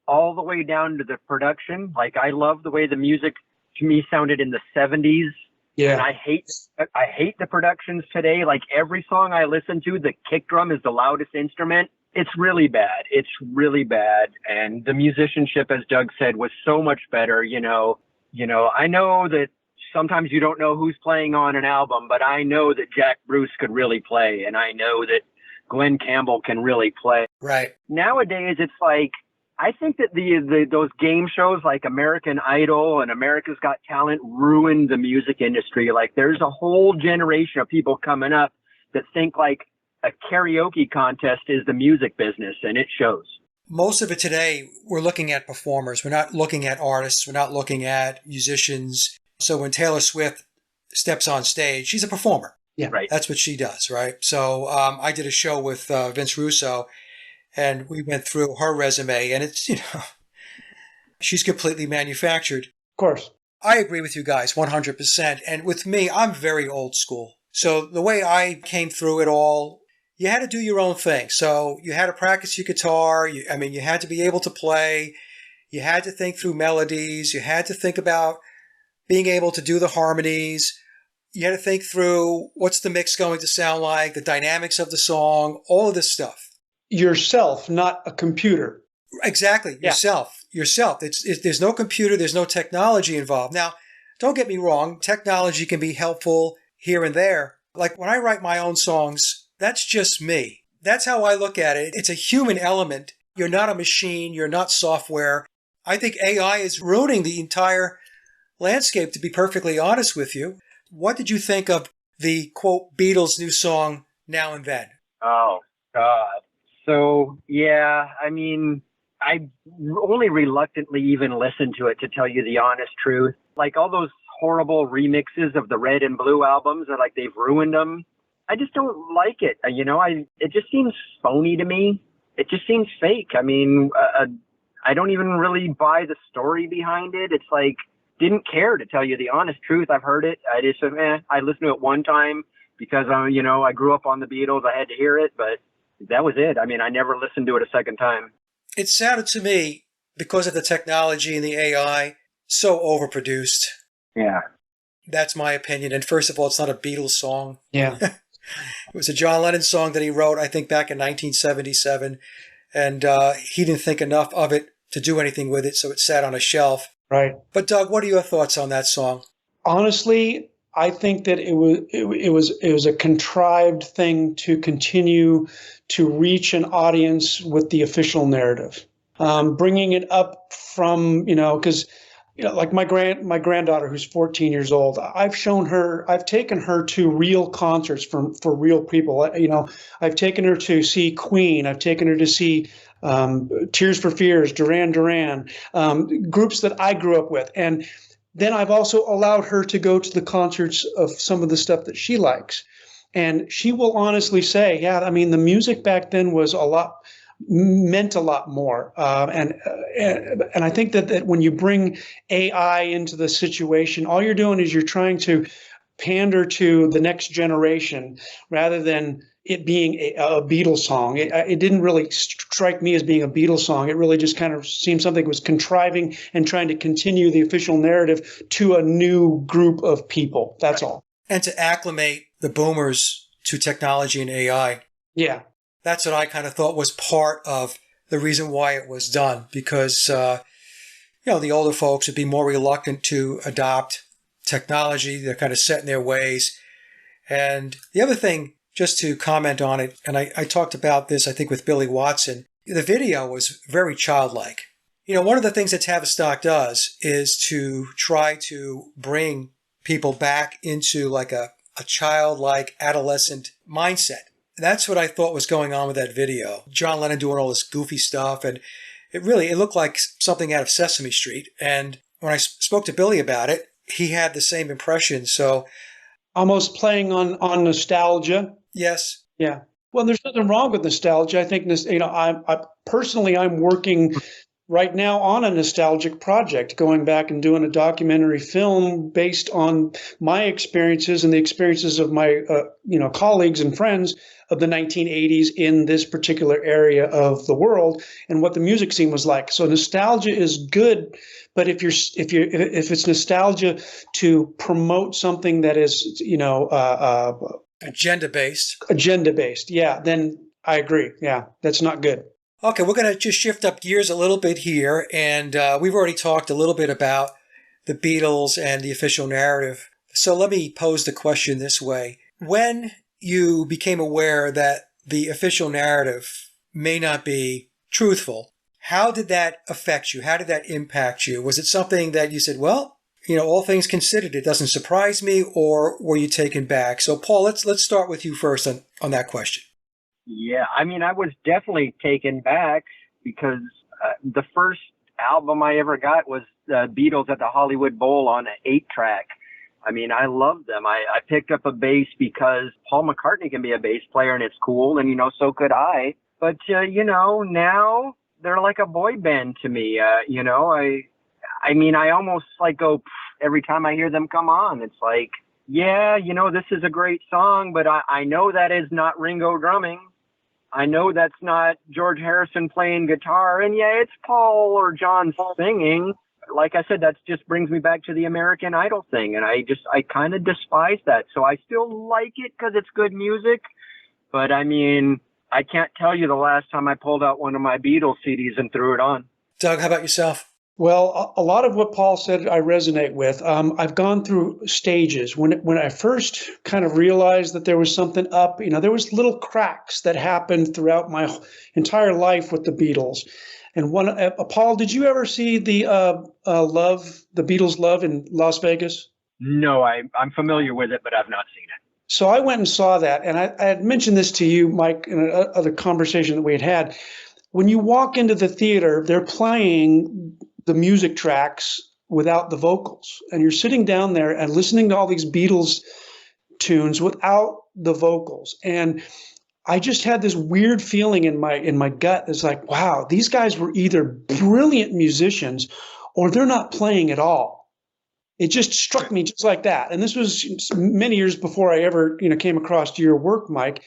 all the way down to the production. Like, I love the way the music to me sounded in the 70s. Yeah. And I hate the productions today. Like, every song I listen to, the kick drum is the loudest instrument. It's really bad. It's really bad. And the musicianship, as Doug said, was so much better. I know that sometimes you don't know who's playing on an album, but I know that Jack Bruce could really play. And I know that Glenn Campbell can really play. Right. Nowadays, it's like, I think that those game shows like American Idol and America's Got Talent ruined the music industry. Like, there's a whole generation of people coming up that think like a karaoke contest is the music business, and it shows. Most of it today, we're looking at performers. We're not looking at artists. We're not looking at musicians. So when Taylor Swift steps on stage, she's a performer. Yeah, right. That's what she does, right? So I did a show with Vince Russo, and we went through her resume, and it's, she's completely manufactured. Of course. I agree with you guys 100%. And with me, I'm very old school. So the way I came through it all, you had to do your own thing. So you had to practice your guitar. You had to be able to play. You had to think through melodies. You had to think about being able to do the harmonies. You had to think through what's the mix going to sound like, the dynamics of the song, all of this stuff. Yourself, not a computer. Exactly. Yeah. Yourself. There's no computer. There's no technology involved. Now, don't get me wrong. Technology can be helpful here and there. Like when I write my own songs, that's just me. That's how I look at it. It's a human element. You're not a machine. You're not software. I think AI is ruining the entire landscape, to be perfectly honest with you. What did you think of the, quote, Beatles' new song, Now and Then? Oh, God. So, yeah, I only reluctantly even listened to it, to tell you the honest truth. Like, all those horrible remixes of the Red and Blue albums, are like they've ruined them. I just don't like it. It just seems phony to me. It just seems fake. I don't even really buy the story behind it. It's like, didn't care, to tell you the honest truth. I've heard it. I just said, I listened to it one time because, I grew up on the Beatles. I had to hear it, but that was it. I never listened to it a second time. It sounded to me, because of the technology and the AI, so overproduced. Yeah. That's my opinion. And first of all, it's not a Beatles song. Yeah. It was a John Lennon song that he wrote, I think, back in 1977. And he didn't think enough of it to do anything with it, so it sat on a shelf. Right. But Doug, what are your thoughts on that song? Honestly, I think that it was a contrived thing to continue to reach an audience with the official narrative, bringing it up from because like my granddaughter who's 14 years old, I've taken her to real concerts for real people. I've taken her to see Queen. I've taken her to see Tears for Fears, Duran Duran, groups that I grew up with, and then I've also allowed her to go to the concerts of some of the stuff that she likes. And she will honestly say, yeah, I mean, the music back then was meant a lot more. And I think that when you bring AI into the situation, all you're doing is you're trying to pander to the next generation rather than it being a Beatles song. It didn't really strike me as being a Beatles song. It really just kind of seemed something was contriving and trying to continue the official narrative to a new group of people. That's all. And to acclimate the boomers to technology and AI. Yeah. That's what I kind of thought was part of the reason why it was done, because, the older folks would be more reluctant to adopt technology. They're kind of set in their ways. And the other thing, just to comment on it, and I talked about this, I think, with Billy Watson, the video was very childlike. One of the things that Tavistock does is to try to bring people back into like a childlike adolescent mindset. That's what I thought was going on with that video. John Lennon doing all this goofy stuff, and it looked like something out of Sesame Street. And when I spoke to Billy about it, he had the same impression. So almost playing on nostalgia. Yes. Yeah. Well, there's nothing wrong with nostalgia. I think I'm working right now on a nostalgic project, going back and doing a documentary film based on my experiences and the experiences of my colleagues and friends of the 1980s in this particular area of the world and what the music scene was like. So nostalgia is good, but if it's nostalgia to promote something that is agenda based, yeah, then I agree. Yeah, that's not good. Okay, we're going to just shift up gears a little bit here, and we've already talked a little bit about the Beatles and the official narrative. So let me pose the question this way. When you became aware that the official narrative may not be truthful, how did that affect you? How did that impact you? Was it something that you said, well, all things considered, it doesn't surprise me, or were you taken back? So Paul, let's start with you first on that question. Yeah, I mean, I was definitely taken back because the first album I ever got was the Beatles at the Hollywood Bowl on an 8-track. I mean, I loved them. I picked up a bass because Paul McCartney can be a bass player and it's cool, and, so could I. But, now they're like a boy band to me. I mean, I almost go every time I hear them come on. It's like, yeah, this is a great song, but I know that is not Ringo drumming. I know that's not George Harrison playing guitar. And yeah, it's Paul or John singing. Like I said, that just brings me back to the American Idol thing. And I kind of despise that. So I still like it because it's good music. But I mean, I can't tell you the last time I pulled out one of my Beatles CDs and threw it on. Doug, how about yourself? Well, a lot of what Paul said I resonate with. I've gone through stages. When I first kind of realized that there was something up, there was little cracks that happened throughout my entire life with the Beatles. And Paul, did you ever see the Beatles Love in Las Vegas? No, I'm familiar with it, but I've not seen it. So I went and saw that, and I had mentioned this to you, Mike, in another conversation that we had. When you walk into the theater, they're playing the music tracks without the vocals. And you're sitting down there and listening to all these Beatles tunes without the vocals. And I just had this weird feeling in my gut. It's like, wow, these guys were either brilliant musicians or they're not playing at all. It just struck me just like that. And this was many years before I ever, came across your work, Mike.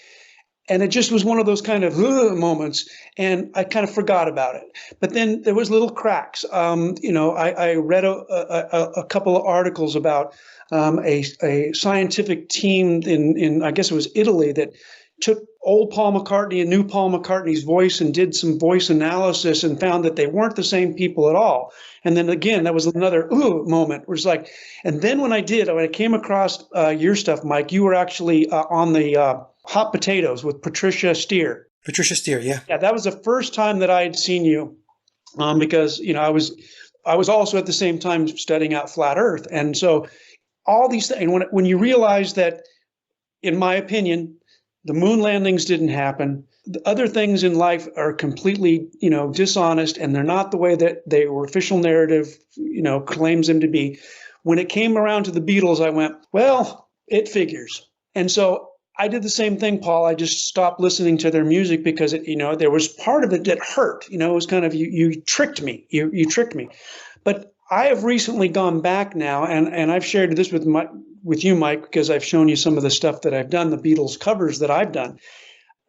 And it just was one of those kind of moments, and I kind of forgot about it. But then there was little cracks. I read a couple of articles about a scientific team in I guess it was Italy that took old Paul McCartney and new Paul McCartney's voice and did some voice analysis and found that they weren't the same people at all. And then again, that was another moment. It was like, and then when I came across your stuff, Mike, you were actually on the Hot Potatoes with Patricia Steer. Patricia Steer, yeah. Yeah, that was the first time that I had seen you because, I was also at the same time studying out Flat Earth. And so all these things, and when you realize that, in my opinion, the moon landings didn't happen, the other things in life are completely, dishonest, and they're not the way that their official narrative, claims them to be. When it came around to the Beatles, I went, well, it figures. And so I did the same thing, Paul. I just stopped listening to their music because there was part of it that hurt. It was kind of you tricked me. You tricked me. But I have recently gone back now, and I've shared this with you, Mike, because I've shown you some of the stuff that I've done, the Beatles covers that I've done.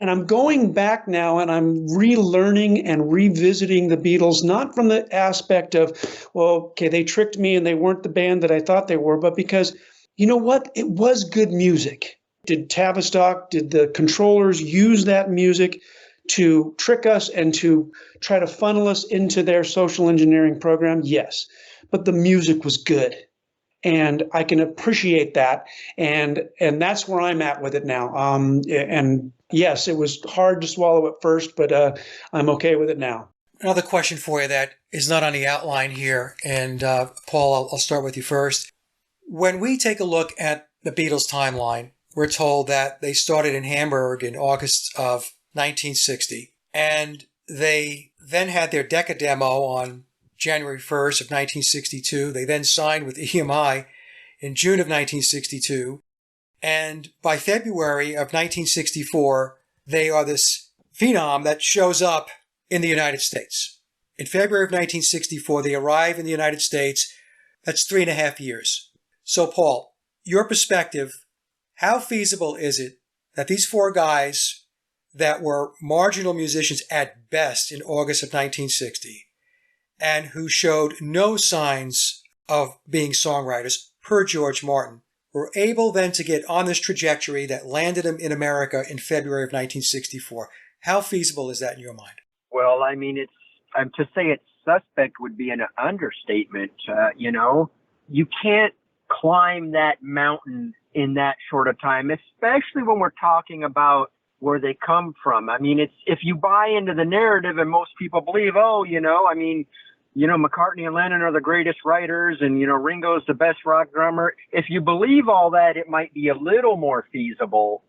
And I'm going back now and I'm relearning and revisiting the Beatles, not from the aspect of, well, okay, they tricked me and they weren't the band that I thought they were, but because, you know what? It was good music. Did Tavistock, did the controllers use that music to trick us and to try to funnel us into their social engineering program? Yes. But the music was good. And I can appreciate that. And that's where I'm at with it now. And yes, it was hard to swallow at first, but I'm okay with it now. Another question for you that is not on the outline here. And Paul, I'll start with you first. When we take a look at the Beatles timeline, we're told that they started in Hamburg in August of 1960. And they then had their Decca demo on January 1st of 1962. They then signed with EMI in June of 1962. And by February of 1964, they are this phenom that shows up in the United States. In February of 1964, they arrive in the United States. That's 3.5 years. So, Paul, your perspective, how feasible is it that these four guys that were marginal musicians at best in August of 1960 and who showed no signs of being songwriters, per George Martin, were able then to get on this trajectory that landed them in America in February of 1964? How feasible is that in your mind? Well, I mean, to say it's suspect would be an understatement. You can't climb that mountain in that short a time, especially when we're talking about where they come from. I mean, if you buy into the narrative and most people believe, McCartney and Lennon are the greatest writers and, Ringo's the best rock drummer. If you believe all that, it might be a little more feasible.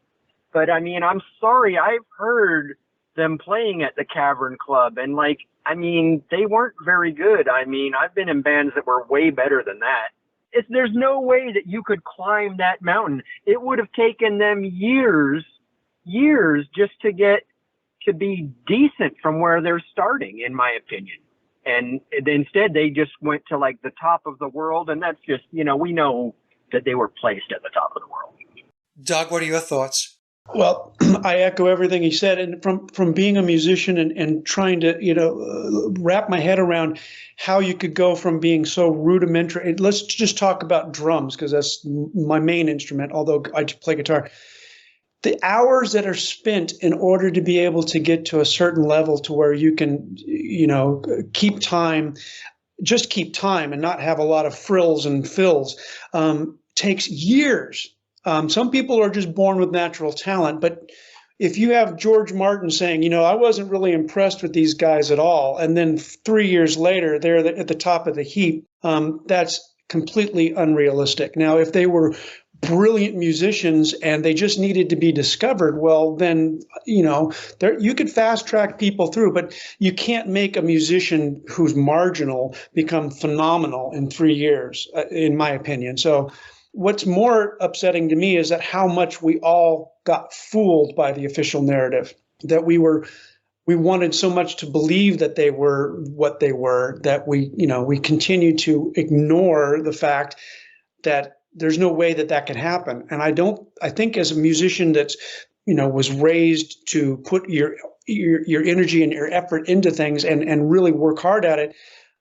But I mean, I'm sorry, I've heard them playing at the Cavern Club and they weren't very good. I mean, I've been in bands that were way better than that. There's no way that you could climb that mountain. It would have taken them years just to get to be decent from where they're starting, in my opinion. And instead, they just went to the top of the world. And that's just, we know that they were placed at the top of the world. Doug, what are your thoughts? Well, I echo everything he said. And from being a musician and trying to, wrap my head around how you could go from being so rudimentary. Let's just talk about drums, because that's my main instrument, although I play guitar. The hours that are spent in order to be able to get to a certain level to where you can, keep time and not have a lot of frills and fills, takes years. Some people are just born with natural talent, but if you have George Martin saying, I wasn't really impressed with these guys at all, and then 3 years later, they're at the top of the heap, that's completely unrealistic. Now, if they were brilliant musicians and they just needed to be discovered, well, then, you could fast track people through, but you can't make a musician who's marginal become phenomenal in 3 years, in my opinion. So what's more upsetting to me is that how much we all got fooled by the official narrative, that we wanted so much to believe that they were what they were, that we continue to ignore the fact that there's no way that can happen. And I think as a musician that's, was raised to put your energy and your effort into things and really work hard at it,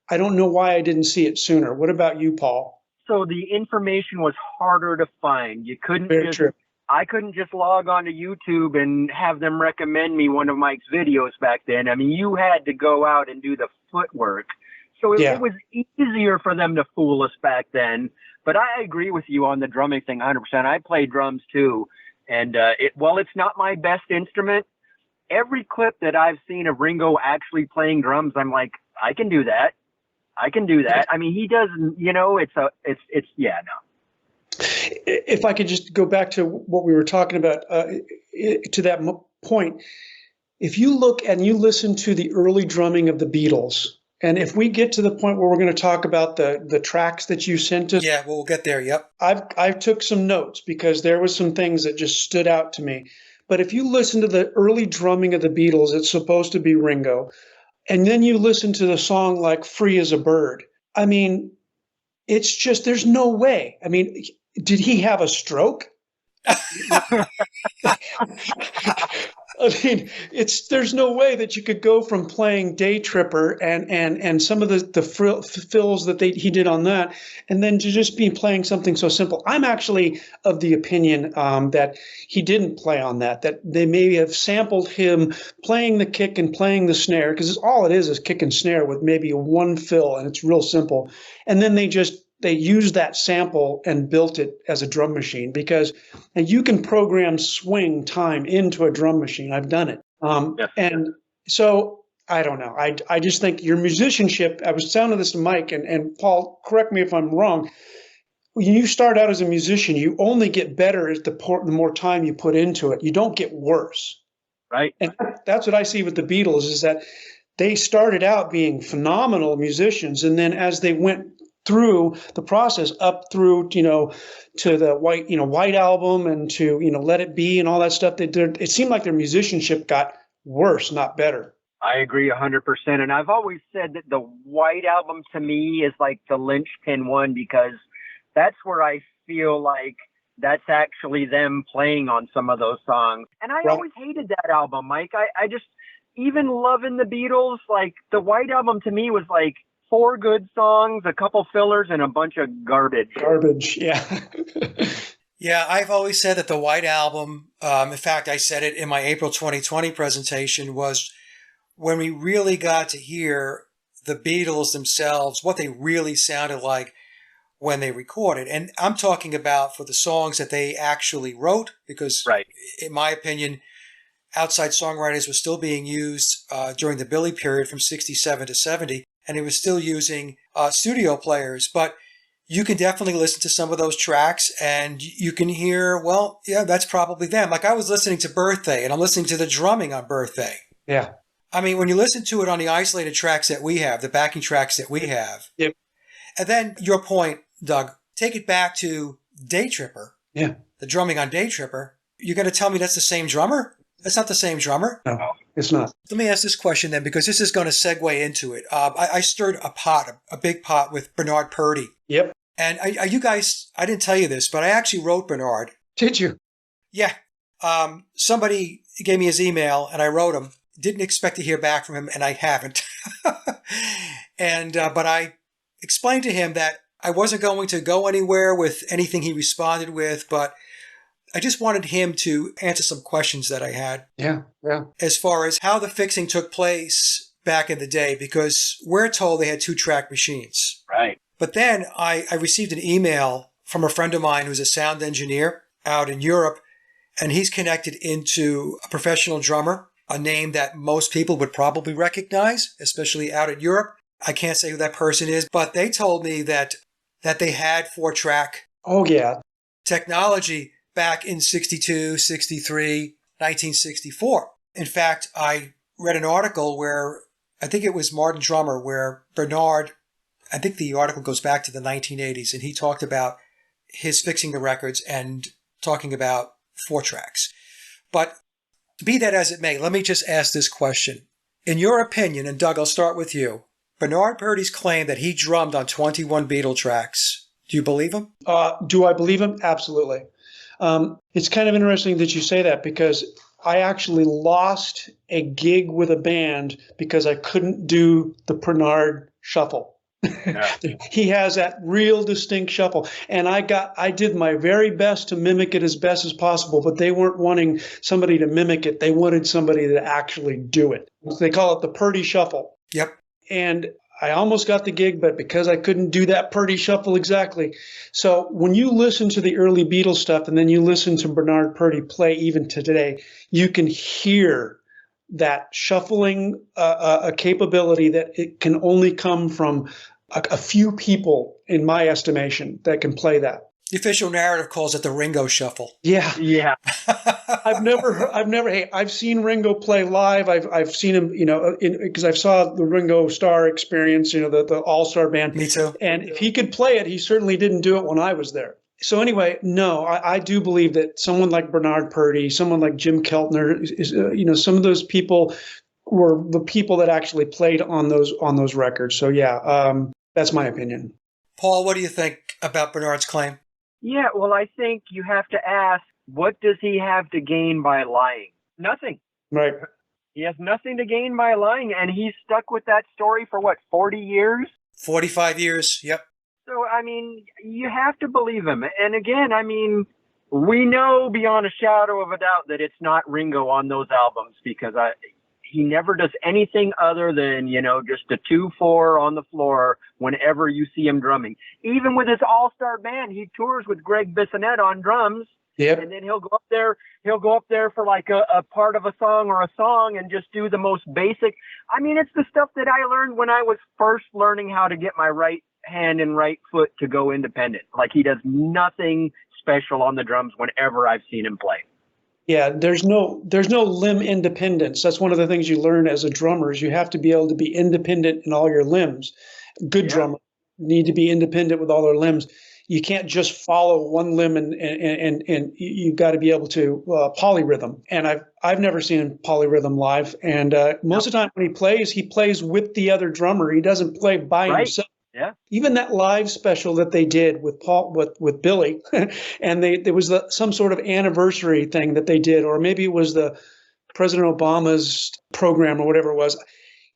I don't know why I didn't see it sooner. What about you, Paul? So the information was harder to find. You couldn't Very true. I couldn't just log on to YouTube and have them recommend me one of Mike's videos back then. I mean, you had to go out and do the footwork. So it was easier for them to fool us back then. But I agree with you on the drumming thing 100%. I play drums too. And while it's not my best instrument, every clip that I've seen of Ringo actually playing drums, I'm like, I can do that. I mean, he doesn't, If I could just go back to what we were talking about, to that point, if you look and you listen to the early drumming of the Beatles, And if we get to the point where we're going to talk about the tracks that you sent us, Yeah, we'll get there. Yep. I took some notes because there was some things that just stood out to me. But if you listen to the early drumming of the Beatles, it's supposed to be Ringo. And then you listen to the song like Free as a Bird. I mean, it's just, there's no way. I mean, did he have a stroke? I mean, there's no way that you could go from playing Day Tripper and some of the fills that he did on that, and then to just be playing something so simple. I'm actually of the opinion that he didn't play on that. That they maybe have sampled him playing the kick and playing the snare, because all it is kick and snare with maybe one fill, and it's real simple. And then they used that sample and built it as a drum machine, because and you can program swing time into a drum machine. I've done it. And so I don't know. I just think your musicianship, I was sounding this to Mike, and Paul, correct me if I'm wrong. When you start out as a musician, you only get better as the more time you put into it. You don't get worse. Right. And that's what I see with the Beatles, is that they started out being phenomenal musicians, and then as they went through the process up through, to the White Album and to, Let It Be and all that stuff, it seemed like their musicianship got worse, not better. I agree 100%. And I've always said that the White Album to me is like the linchpin one, because that's where I feel like that's actually them playing on some of those songs. And I always hated that album, Mike. I just, even loving the Beatles, like the White Album to me was like 4 good songs, a couple fillers, and a bunch of garbage. Garbage, yeah. Yeah, I've always said that the White Album, in fact, I said it in my April 2020 presentation, was when we really got to hear the Beatles themselves, what they really sounded like when they recorded. And I'm talking about for the songs that they actually wrote, because in my opinion, outside songwriters were still being used during the Billy period from 67 to 70. And he was still using studio players. But you can definitely listen to some of those tracks and you can hear, well, yeah, that's probably them. Like I was listening to Birthday, and I'm listening to the drumming on Birthday. Yeah. I mean, when you listen to it on the isolated tracks that we have, the backing tracks that we have, yep. And then your point, Doug, take it back to Day Tripper. Yeah. The drumming on Day Tripper. You're going to tell me that's the same drummer? That's not the same drummer. No, it's not. Let me ask this question then, because this is going to segue into it. I stirred a big pot with Bernard Purdie. Yep. And are you guys, I didn't tell you this, but I actually wrote Bernard. Did you? Yeah. Somebody gave me his email and I wrote him. Didn't expect to hear back from him, and I haven't. But I explained to him that I wasn't going to go anywhere with anything he responded with, but I just wanted him to answer some questions that I had. Yeah. As far as how the fixing took place back in the day, because we're told they had 2-track machines. Right. But then I received an email from a friend of mine who's a sound engineer out in Europe, and he's connected into a professional drummer, a name that most people would probably recognize, especially out in Europe. I can't say who that person is, but they told me that they had 4-track technology back in 62, 63, 1964. In fact, I read an article where I think it was Martin Drummer, where Bernard, I think the article goes back to the 1980s, and he talked about his fixing the records and talking about 4 tracks. But be that as it may, let me just ask this question. In your opinion, and Doug, I'll start with you, Bernard Purdie's claim that he drummed on 21 Beatle tracks, do you believe him? Do I believe him? Absolutely. It's kind of interesting that you say that, because I actually lost a gig with a band because I couldn't do the Bernard shuffle. Yeah. He has that real distinct shuffle, and I did my very best to mimic it as best as possible, but they weren't wanting somebody to mimic it. They wanted somebody to actually do it. They call it the Purdie shuffle. Yep. And I almost got the gig, but because I couldn't do that Purdie shuffle exactly. So when you listen to the early Beatles stuff and then you listen to Bernard Purdie play even today, you can hear that shuffling a capability that it can only come from a few people, in my estimation, that can play that. The official narrative calls it the Ringo Shuffle. Yeah. Yeah. Hey, I've seen Ringo play live. I've seen him, because I saw the Ringo Starr Experience, the All-Star Band. Me too. And if he could play it, he certainly didn't do it when I was there. So anyway, no, I do believe that someone like Bernard Purdie, someone like Jim Keltner, some of those people were the people that actually played on those records. So yeah, that's my opinion. Paul, what do you think about Bernard's claim? Yeah, well, I think you have to ask, what does he have to gain by lying? Nothing. Right. He has nothing to gain by lying, and he's stuck with that story for, 40 years? 45 years, yep. So, I mean, you have to believe him. And again, I mean, we know beyond a shadow of a doubt that it's not Ringo on those albums because he never does anything other than, just a 2/4 on the floor whenever you see him drumming. Even with his all-star band, he tours with Greg Bissonette on drums. Yep. And then he'll go up there for like a part of a song or a song and just do the most basic. I mean, it's the stuff that I learned when I was first learning how to get my right hand and right foot to go independent. Like he does nothing special on the drums whenever I've seen him play. Yeah, there's no limb independence. That's one of the things you learn as a drummer is you have to be able to be independent in all your limbs. Good drummers need to be independent with all their limbs. You can't just follow one limb and you've got to be able to polyrhythm. And I've never seen him polyrhythm live. And most of the time when he plays with the other drummer. He doesn't play by himself. Yeah. Even that live special that they did with Paul, with Billy, and there was some sort of anniversary thing that they did, or maybe it was the President Obama's program or whatever it was.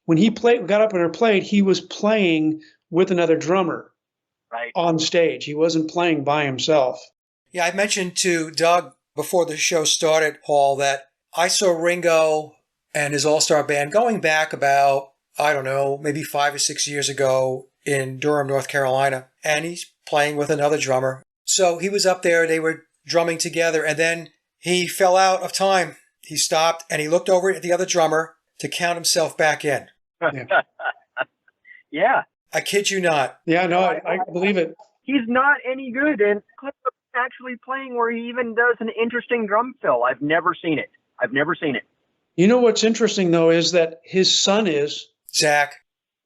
When he got up and played, he was playing with another drummer on stage. He wasn't playing by himself. Yeah, I mentioned to Doug before the show started, Paul, that I saw Ringo and his all-star band going back about, I don't know, maybe 5 or 6 years ago in Durham, North Carolina, and he's playing with another drummer. So he was up there, they were drumming together, and then he fell out of time. He stopped, and he looked over at the other drummer to count himself back in. Yeah. Yeah. I kid you not. Yeah, no, I believe it. He's not any good, and actually playing where he even does an interesting drum fill. I've never seen it. You know what's interesting, though, is that his son is Zach.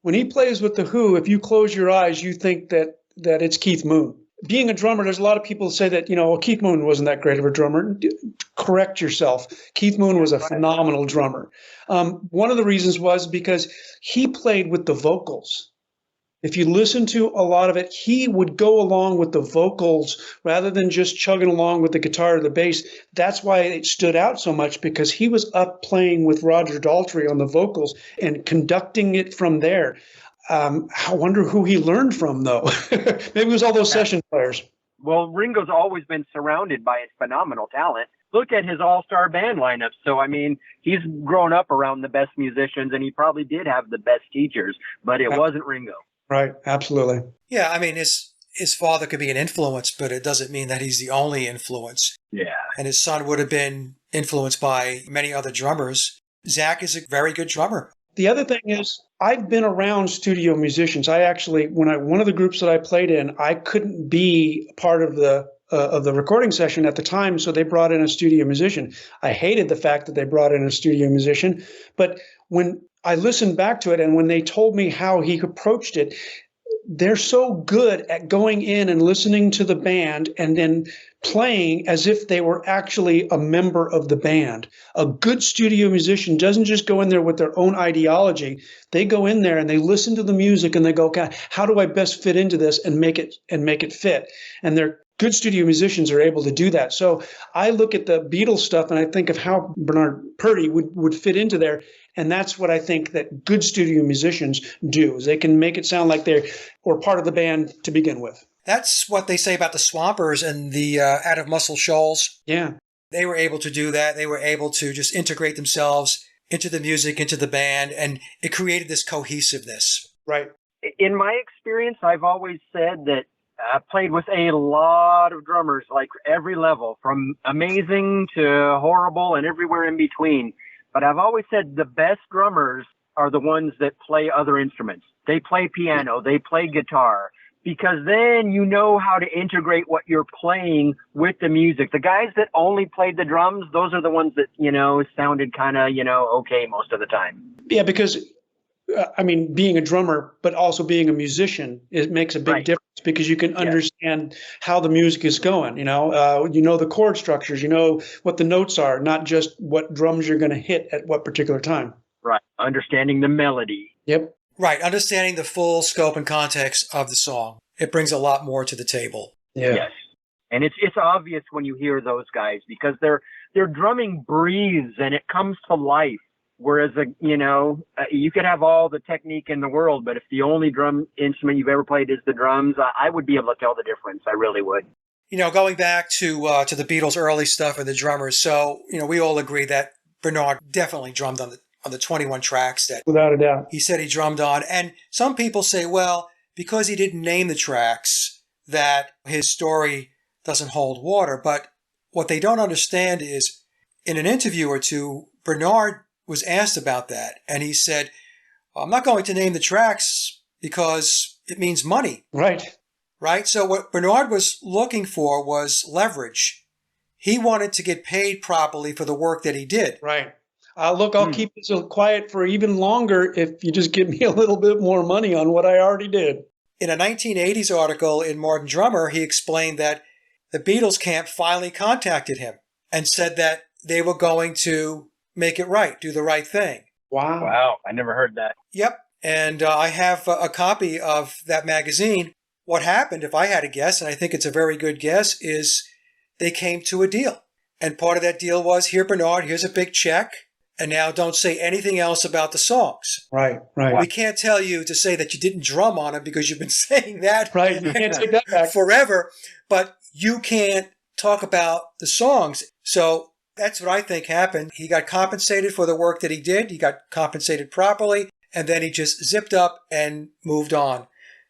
When he plays with The Who, if you close your eyes, you think that it's Keith Moon. Being a drummer, there's a lot of people say that, Keith Moon wasn't that great of a drummer. Correct yourself. Keith Moon was a phenomenal drummer. One of the reasons was because he played with the vocals. If you listen to a lot of it, he would go along with the vocals rather than just chugging along with the guitar or the bass. That's why it stood out so much, because he was up playing with Roger Daltrey on the vocals and conducting it from there. I wonder who he learned from, though. Maybe it was all those session players. Well, Ringo's always been surrounded by his phenomenal talent. Look at his all-star band lineup. So, I mean, he's grown up around the best musicians, and he probably did have the best teachers, but it wasn't Ringo. Right, absolutely. Yeah, I mean, his father could be an influence, but it doesn't mean that he's the only influence. Yeah. And his son would have been influenced by many other drummers. Zach is a very good drummer. The other thing is, I've been around studio musicians. I actually, one of the groups that I played in, I couldn't be part of the recording session at the time, so they brought in a studio musician. I hated the fact that they brought in a studio musician, but when I listened back to it, and when they told me how he approached it, they're so good at going in and listening to the band and then playing as if they were actually a member of the band. A good studio musician doesn't just go in there with their own ideology. They go in there and they listen to the music and they go, okay, how do I best fit into this and make it fit? And they're good studio musicians are able to do that. So I look at the Beatles stuff and I think of how Bernard Purdie would fit into there. And that's what I think that good studio musicians do, is they can make it sound like they're part of the band to begin with. That's what they say about the Swampers and the Out of Muscle Shoals. Yeah. They were able to do that. They were able to just integrate themselves into the music, into the band, and it created this cohesiveness. Right. In my experience, I've always said that I played with a lot of drummers, like every level, from amazing to horrible and everywhere in between. But I've always said the best drummers are the ones that play other instruments. They play piano, they play guitar, because then you know how to integrate what you're playing with the music. The guys that only played the drums, those are the ones that, sounded kind of, okay most of the time. Yeah, because I mean, being a drummer, but also being a musician, it makes a big Right. difference because you can understand how the music is going. You know the chord structures, you know what the notes are, not just what drums you're going to hit at what particular time. Right. Understanding the melody. Yep. Right. Understanding the full scope and context of the song. It brings a lot more to the table. Yeah. Yes. And it's obvious when you hear those guys because their drumming breathes and it comes to life. Whereas, you could have all the technique in the world, but if the only drum instrument you've ever played is the drums, I would be able to tell the difference. I really would. Going back to the Beatles' early stuff and the drummers. So, we all agree that Bernard definitely drummed on the 21 tracks that Without a doubt. he said he drummed on. And some people say, well, because he didn't name the tracks, that his story doesn't hold water. But what they don't understand is, in an interview or two, Bernard was asked about that. And he said, I'm not going to name the tracks because it means money. Right. Right? So what Bernard was looking for was leverage. He wanted to get paid properly for the work that he did. Right. Look, I'll keep this quiet for even longer if you just give me a little bit more money on what I already did. In a 1980s article in Modern Drummer, he explained that the Beatles camp finally contacted him and said that they were going to make it right, do the right thing. Wow. Wow. I never heard that. Yep. And I have a copy of that magazine. What happened, if I had to guess, and I think it's a very good guess, is they came to a deal. And part of that deal was, here, Bernard, here's a big check. And now don't say anything else about the songs. Right, right. We can't tell you to say that you didn't drum on them because you've been saying that Right, you can't take that back. forever. But you can't talk about the songs. So that's what I think happened. He got compensated for the work that he did. He got compensated properly. And then he just zipped up and moved on.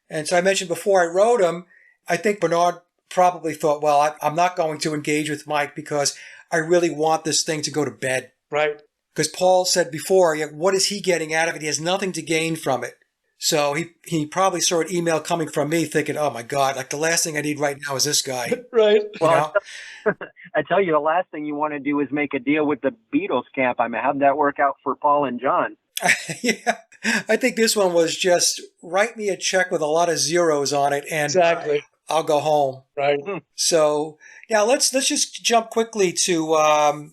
And so I mentioned before I wrote him, I think Bernard probably thought, well, I'm not going to engage with Mike because I really want this thing to go to bed. Right. Because Paul said before, what is he getting out of it? He has nothing to gain from it. So he probably saw an email coming from me thinking, oh my God, like the last thing I need right now is this guy. Right. Well, I tell you, the last thing you want to do is make a deal with the Beatles camp. I mean, how'd that work out for Paul and John? Yeah, I think this one was just write me a check with a lot of zeros on it and Exactly. I'll go home. Right. So now let's just jump quickly to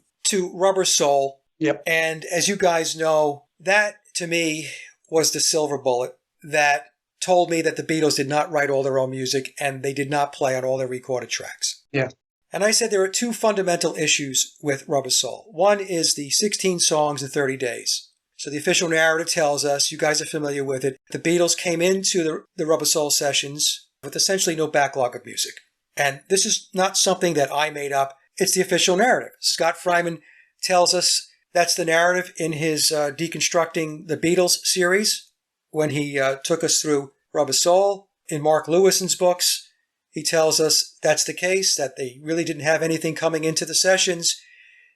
Rubber Soul. Yep. And as you guys know, that to me was the silver bullet that told me that the Beatles did not write all their own music and they did not play on all their recorded tracks. Yeah. And I said there are two fundamental issues with Rubber Soul. One is the 16 songs in 30 days. So the official narrative tells us, you guys are familiar with it, the Beatles came into the Rubber Soul sessions with essentially no backlog of music. And this is not something that I made up. It's the official narrative. Scott Fryman tells us that's the narrative in his Deconstructing the Beatles series when he took us through Rubber Soul. In Mark Lewison's books, he tells us that's the case, that they really didn't have anything coming into the sessions.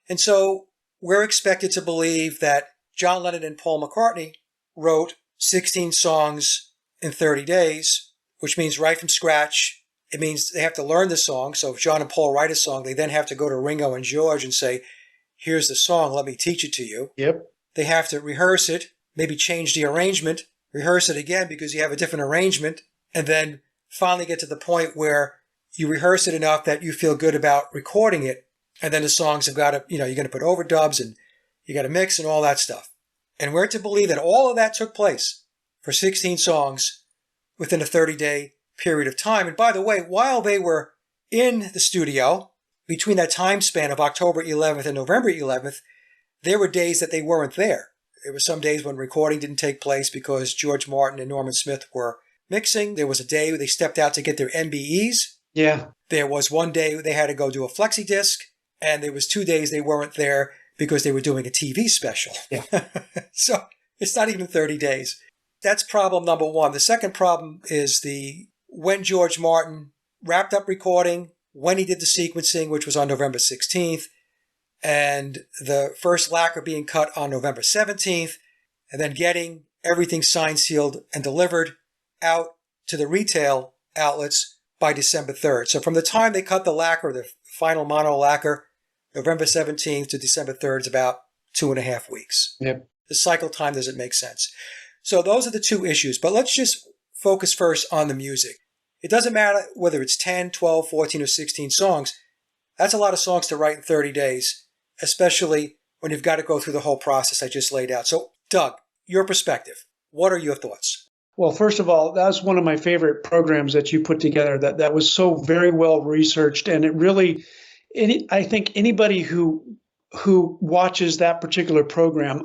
And so we're expected to believe that John Lennon and Paul McCartney wrote 16 songs in 30 days, which means right from scratch. It means they have to learn the song. So if John and Paul write a song, they then have to go to Ringo and George and say, here's the song, let me teach it to you. Yep. They have to rehearse it, maybe change the arrangement, rehearse it again because you have a different arrangement, and then finally get to the point where you rehearse it enough that you feel good about recording it. And then the songs have got to, you're going to put overdubs and you got to mix and all that stuff. And we're to believe that all of that took place for 16 songs within a 30-day period of time. And by the way, while they were in the studio, between that time span of October 11th and November 11th, there were days that they weren't there. There were some days when recording didn't take place because George Martin and Norman Smith were mixing. There was a day where they stepped out to get their MBEs. Yeah. There was one day they had to go do a flexi disc, and there was 2 days they weren't there because they were doing a TV special. Yeah. So it's not even 30 days. That's problem number one. The second problem is when George Martin wrapped up recording, when he did the sequencing, which was on November 16th, and the first lacquer being cut on November 17th, and then getting everything signed, sealed, and delivered out to the retail outlets by December 3rd. So from the time they cut the lacquer, the final mono lacquer, November 17th to December 3rd is about 2.5 weeks. Yep. The cycle time doesn't make sense. So those are the two issues. But let's just focus first on the music. It doesn't matter whether it's 10, 12, 14, or 16 songs. That's a lot of songs to write in 30 days, especially when you've got to go through the whole process I just laid out. So, Doug, your perspective. What are your thoughts? Well, first of all, that's one of my favorite programs that you put together that was so very well researched. And it really, I think anybody who watches that particular program,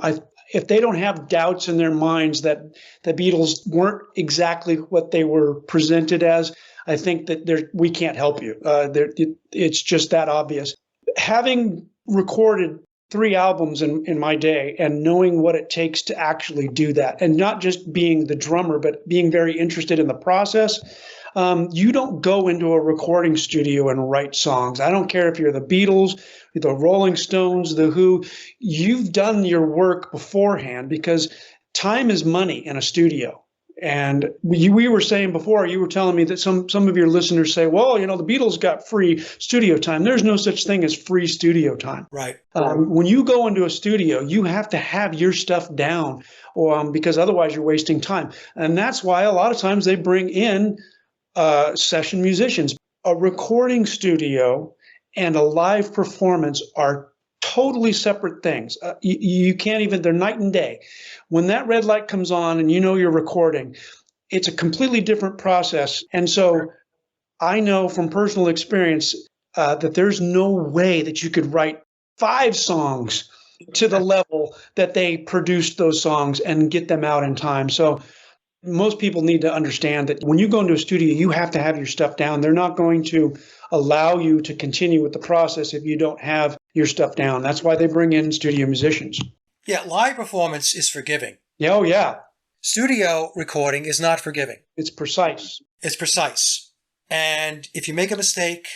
if they don't have doubts in their minds that the Beatles weren't exactly what they were presented as, I think that we can't help you. It's just that obvious. Having recorded 3 albums in my day and knowing what it takes to actually do that, and not just being the drummer, but being very interested in the process, you don't go into a recording studio and write songs. I don't care if you're the Beatles, the Rolling Stones, the Who. You've done your work beforehand because time is money in a studio. And we were saying before, you were telling me that some of your listeners say, well, the Beatles got free studio time. There's no such thing as free studio time. Right. When you go into a studio, you have to have your stuff down because otherwise you're wasting time. And that's why a lot of times they bring in session musicians. A recording studio and a live performance are totally separate things. You can't even, they're night and day. When that red light comes on and you're recording, it's a completely different process. And so I know from personal experience that there's no way that you could write 5 songs to the level that they produced those songs and get them out in time. So most people need to understand that when you go into a studio, you have to have your stuff down. They're not going to allow you to continue with the process if you don't have your stuff down. That's why they bring in studio musicians. Yeah, live performance is forgiving. Yeah, oh, yeah. Studio recording is not forgiving. It's precise. It's precise. And if you make a mistake,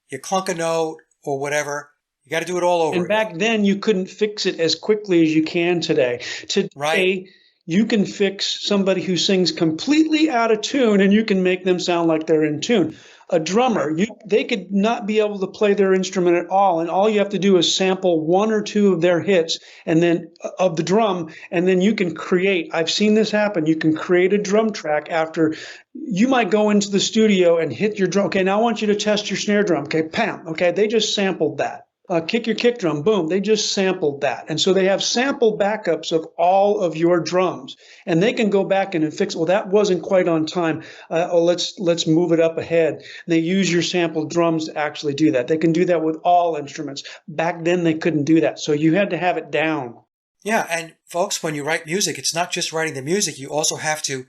you clunk a note or whatever, you got to do it all over And again. back then, you couldn't fix it as quickly as you can today. Today, Right. You can fix somebody who sings completely out of tune and you can make them sound like they're in tune. A drummer, they could not be able to play their instrument at all, and all you have to do is sample 1 or 2 of their hits and then of the drum, and then you can create. I've seen this happen. You can create a drum track after you might go into the studio and hit your drum. Okay, now I want you to test your snare drum. Okay, pam. Okay, they just sampled that. Kick your kick drum, boom, they just sampled that. And so they have sample backups of all of your drums. And they can go back and fix, well, that wasn't quite on time. Let's move it up ahead. They use your sampled drums to actually do that. They can do that with all instruments. Back then, they couldn't do that. So you had to have it down. Yeah, and folks, when you write music, it's not just writing the music. You also have to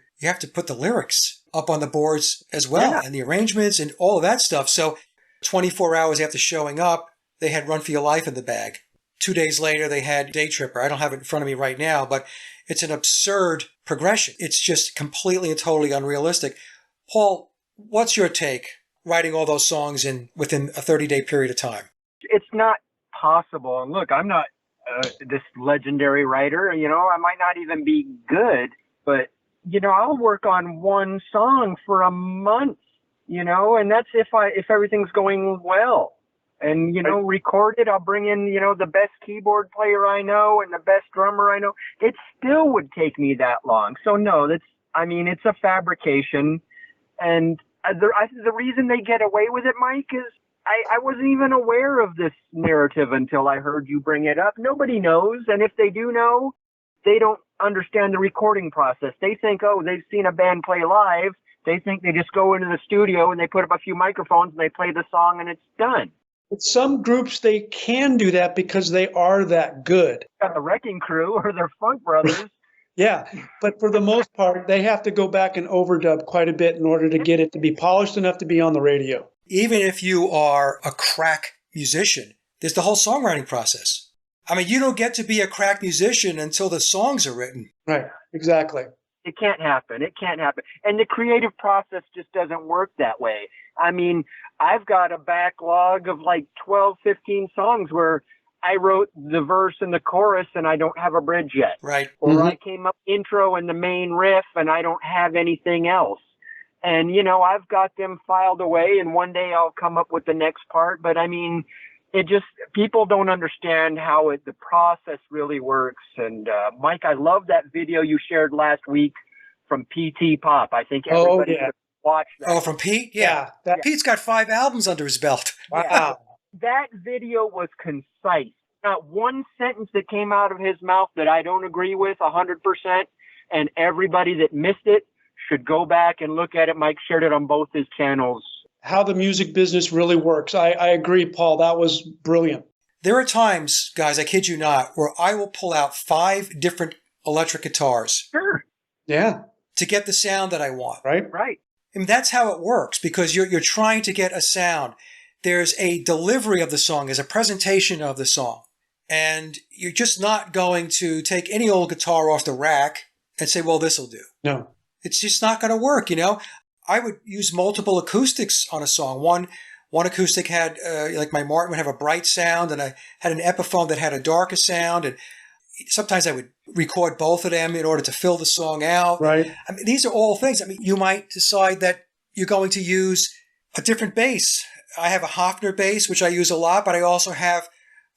put the lyrics up on the boards as well, and the arrangements and all of that stuff. So 24 hours after showing up, they had Run for Your Life in the bag. 2 days later, they had Day Tripper. I don't have it in front of me right now, but it's an absurd progression. It's just completely and totally unrealistic. Paul, what's your take writing all those songs within a 30-day period of time? It's not possible. And look, I'm not this legendary writer. I might not even be good, but, I'll work on one song for a month, and that's if everything's going well. And, record it. I'll bring in, the best keyboard player I know and the best drummer I know. It still would take me that long. So no, it's a fabrication. And the reason they get away with it, Mike, is I wasn't even aware of this narrative until I heard you bring it up. Nobody knows. And if they do know, they don't understand the recording process. They think, they've seen a band play live. They think they just go into the studio and they put up a few microphones and they play the song and it's done. With some groups, they can do that because they are that good. The Wrecking Crew or their Funk Brothers. Yeah, but for the most part, they have to go back and overdub quite a bit in order to get it to be polished enough to be on the radio. Even if you are a crack musician, there's the whole songwriting process. I mean, you don't get to be a crack musician until the songs are written. Right, exactly. It can't happen. It can't happen. And the creative process just doesn't work that way. I mean, I've got a backlog of like 12, 15 songs where I wrote the verse and the chorus and I don't have a bridge yet. Right. Or I came up intro and the main riff and I don't have anything else. And, I've got them filed away, and one day I'll come up with the next part. But I mean, people don't understand how the process really works. And Mike, I love that video you shared last week from PT Pop. I think everybody should watch that. Oh, from Pete? Yeah. Pete's got 5 albums under his belt. Wow. Yeah. That video was concise. Not one sentence that came out of his mouth that I don't agree with 100%. And everybody that missed it should go back and look at it. Mike shared it on both his channels. How the music business really works. I agree, Paul. That was brilliant. There are times, guys, I kid you not, where I will pull out 5 different electric guitars. Sure. Yeah. To get the sound that I want. Right. Right. And that's how it works, because you're trying to get a sound. There's a delivery of the song, there's a presentation of the song. And you're just not going to take any old guitar off the rack and say, well, this'll do. No. It's just not going to work, I would use multiple acoustics on a song. One acoustic had, like my Martin would have a bright sound, and I had an Epiphone that had a darker sound. And sometimes I would record both of them in order to fill the song out. Right. I mean, these are all things. I mean, you might decide that you're going to use a different bass. I have a Hofner bass, which I use a lot, but I also have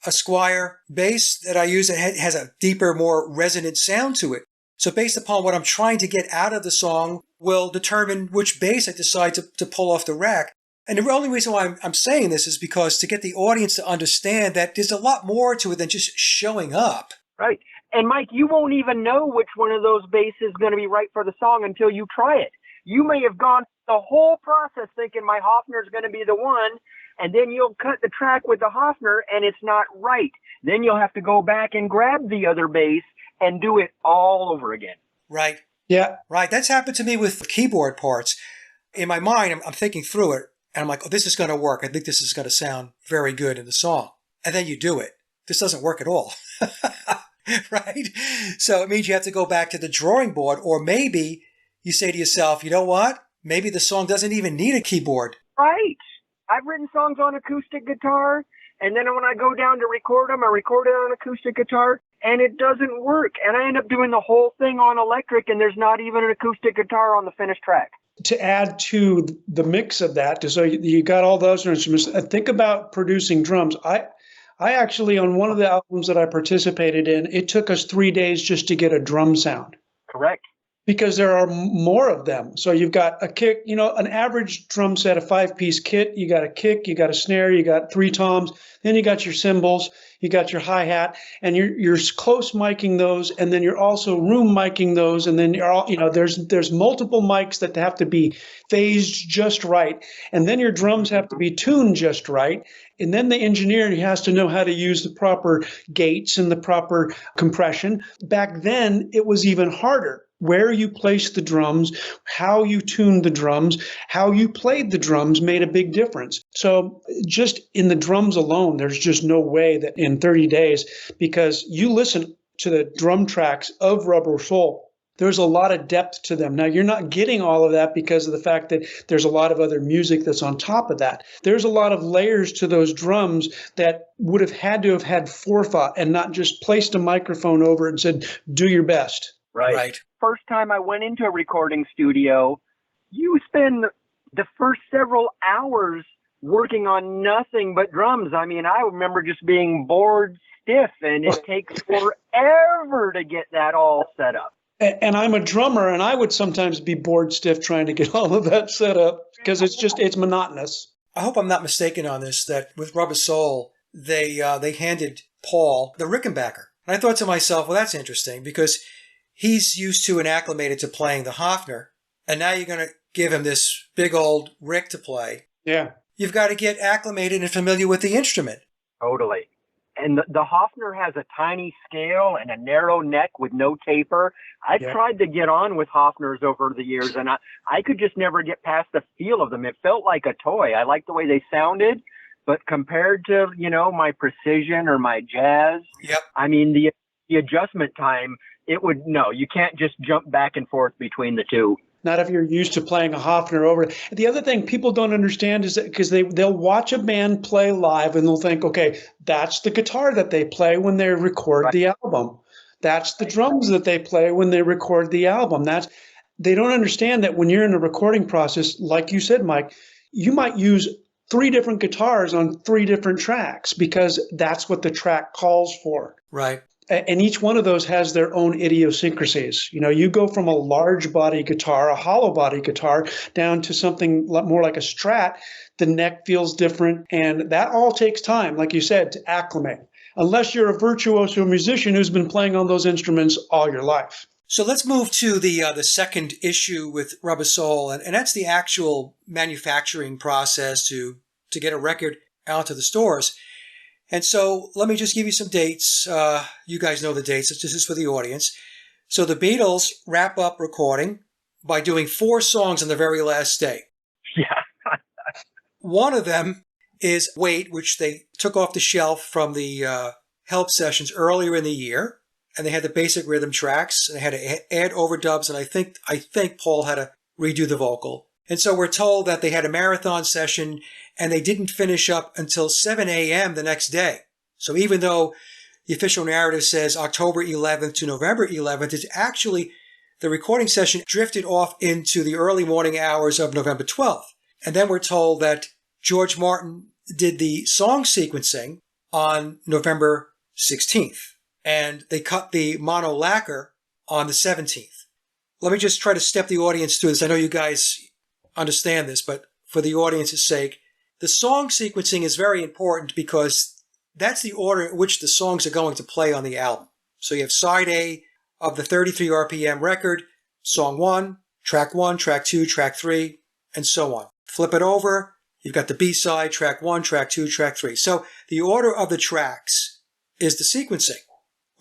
a Squire bass that I use that has a deeper, more resonant sound to it. So based upon what I'm trying to get out of the song will determine which bass I decide to pull off the rack. And the only reason why I'm saying this is because to get the audience to understand that there's a lot more to it than just showing up. Right. And Mike, you won't even know which one of those basses is going to be right for the song until you try it. You may have gone the whole process thinking my Hofner is going to be the one, and then you'll cut the track with the Hofner and it's not right. Then you'll have to go back and grab the other bass and do it all over again. Right. Yeah. Right. That's happened to me with keyboard parts. In my mind, I'm thinking through it, and I'm like, oh, this is going to work. I think this is going to sound very good in the song. And then you do it. This doesn't work at all. Right? So it means you have to go back to the drawing board, or maybe you say to yourself, you know what? Maybe the song doesn't even need a keyboard. Right. I've written songs on acoustic guitar, and then when I go down to record them, I record it on acoustic guitar, and it doesn't work. And I end up doing the whole thing on electric, and there's not even an acoustic guitar on the finished track. To add to the mix of that, so you got all those instruments. Think about producing drums. I actually, on one of the albums that I participated in, it took us 3 days just to get a drum sound. Correct. Because there are more of them. So you've got a kick, an average drum set, a 5-piece kit. You got a kick, you got a snare, you got 3 toms, then you got your cymbals, you got your hi-hat, and you're close miking those, and then you're also room miking those, and then you're all, there's multiple mics that have to be phased just right, and then your drums have to be tuned just right, and then the engineer has to know how to use the proper gates and the proper compression. Back then, it was even harder. Where you placed the drums, how you tuned the drums, how you played the drums made a big difference. So just in the drums alone, there's just no way that in 30 days, because you listen to the drum tracks of Rubber Soul, there's a lot of depth to them. Now, you're not getting all of that because of the fact that there's a lot of other music that's on top of that. There's a lot of layers to those drums that would have had to have had forethought and not just placed a microphone over it and said, do your best. Right. First time I went into a recording studio, you spend the first several hours working on nothing but drums. I mean, I remember just being bored stiff, and it takes forever to get that all set up. And I'm a drummer, and I would sometimes be bored stiff trying to get all of that set up because it's monotonous. I hope I'm not mistaken on this, that with Rubber Soul, they handed Paul the Rickenbacker. And I thought to myself, well, that's interesting, because he's used to and acclimated to playing the Hofner, and now you're going to give him this big old Rick to play. Yeah. You've got to get acclimated and familiar with the instrument. Totally. And the Hofner has a tiny scale and a narrow neck with no taper. I've tried to get on with Hofners over the years, and I could just never get past the feel of them. It felt like a toy. I liked the way they sounded, but compared to, my Precision or my Jazz, I mean, the adjustment time, you can't just jump back and forth between the two. Not if you're used to playing a Hofner over. The other thing people don't understand is that because they'll watch a band play live and they'll think, okay, that's the guitar that they play when they record the album. That's the drums that they play when they record the album. they don't understand that when you're in a recording process, like you said, Mike, you might use 3 different guitars on 3 different tracks because that's what the track calls for. Right. And each one of those has their own idiosyncrasies. You go from a large body guitar, a hollow body guitar, down to something more like a Strat. The neck feels different. And that all takes time, like you said, to acclimate, unless you're a virtuoso musician who's been playing on those instruments all your life. So let's move to the second issue with Rubber Soul, and that's the actual manufacturing process to get a record out to the stores. And so let me just give you some dates. You guys know the dates. This is for the audience. So the Beatles wrap up recording by doing 4 songs on the very last day. Yeah. One of them is Wait, which they took off the shelf from the help sessions earlier in the year. And they had the basic rhythm tracks, and they had to add overdubs, and I think Paul had to redo the vocal. And so we're told that they had a marathon session, and they didn't finish up until 7 a.m. the next day. So even though the official narrative says October 11th to November 11th, it's actually the recording session drifted off into the early morning hours of November 12th. And then we're told that George Martin did the song sequencing on November 16th. And they cut the mono lacquer on the 17th. Let me just try to step the audience through this. I know you guys understand this, but for the audience's sake, the song sequencing is very important because that's the order in which the songs are going to play on the album. So you have side A of the 33 RPM record, song 1, track 2, track 3, and so on. Flip it over, you've got the B-side, track 1, track 2, track 3. So the order of the tracks is the sequencing.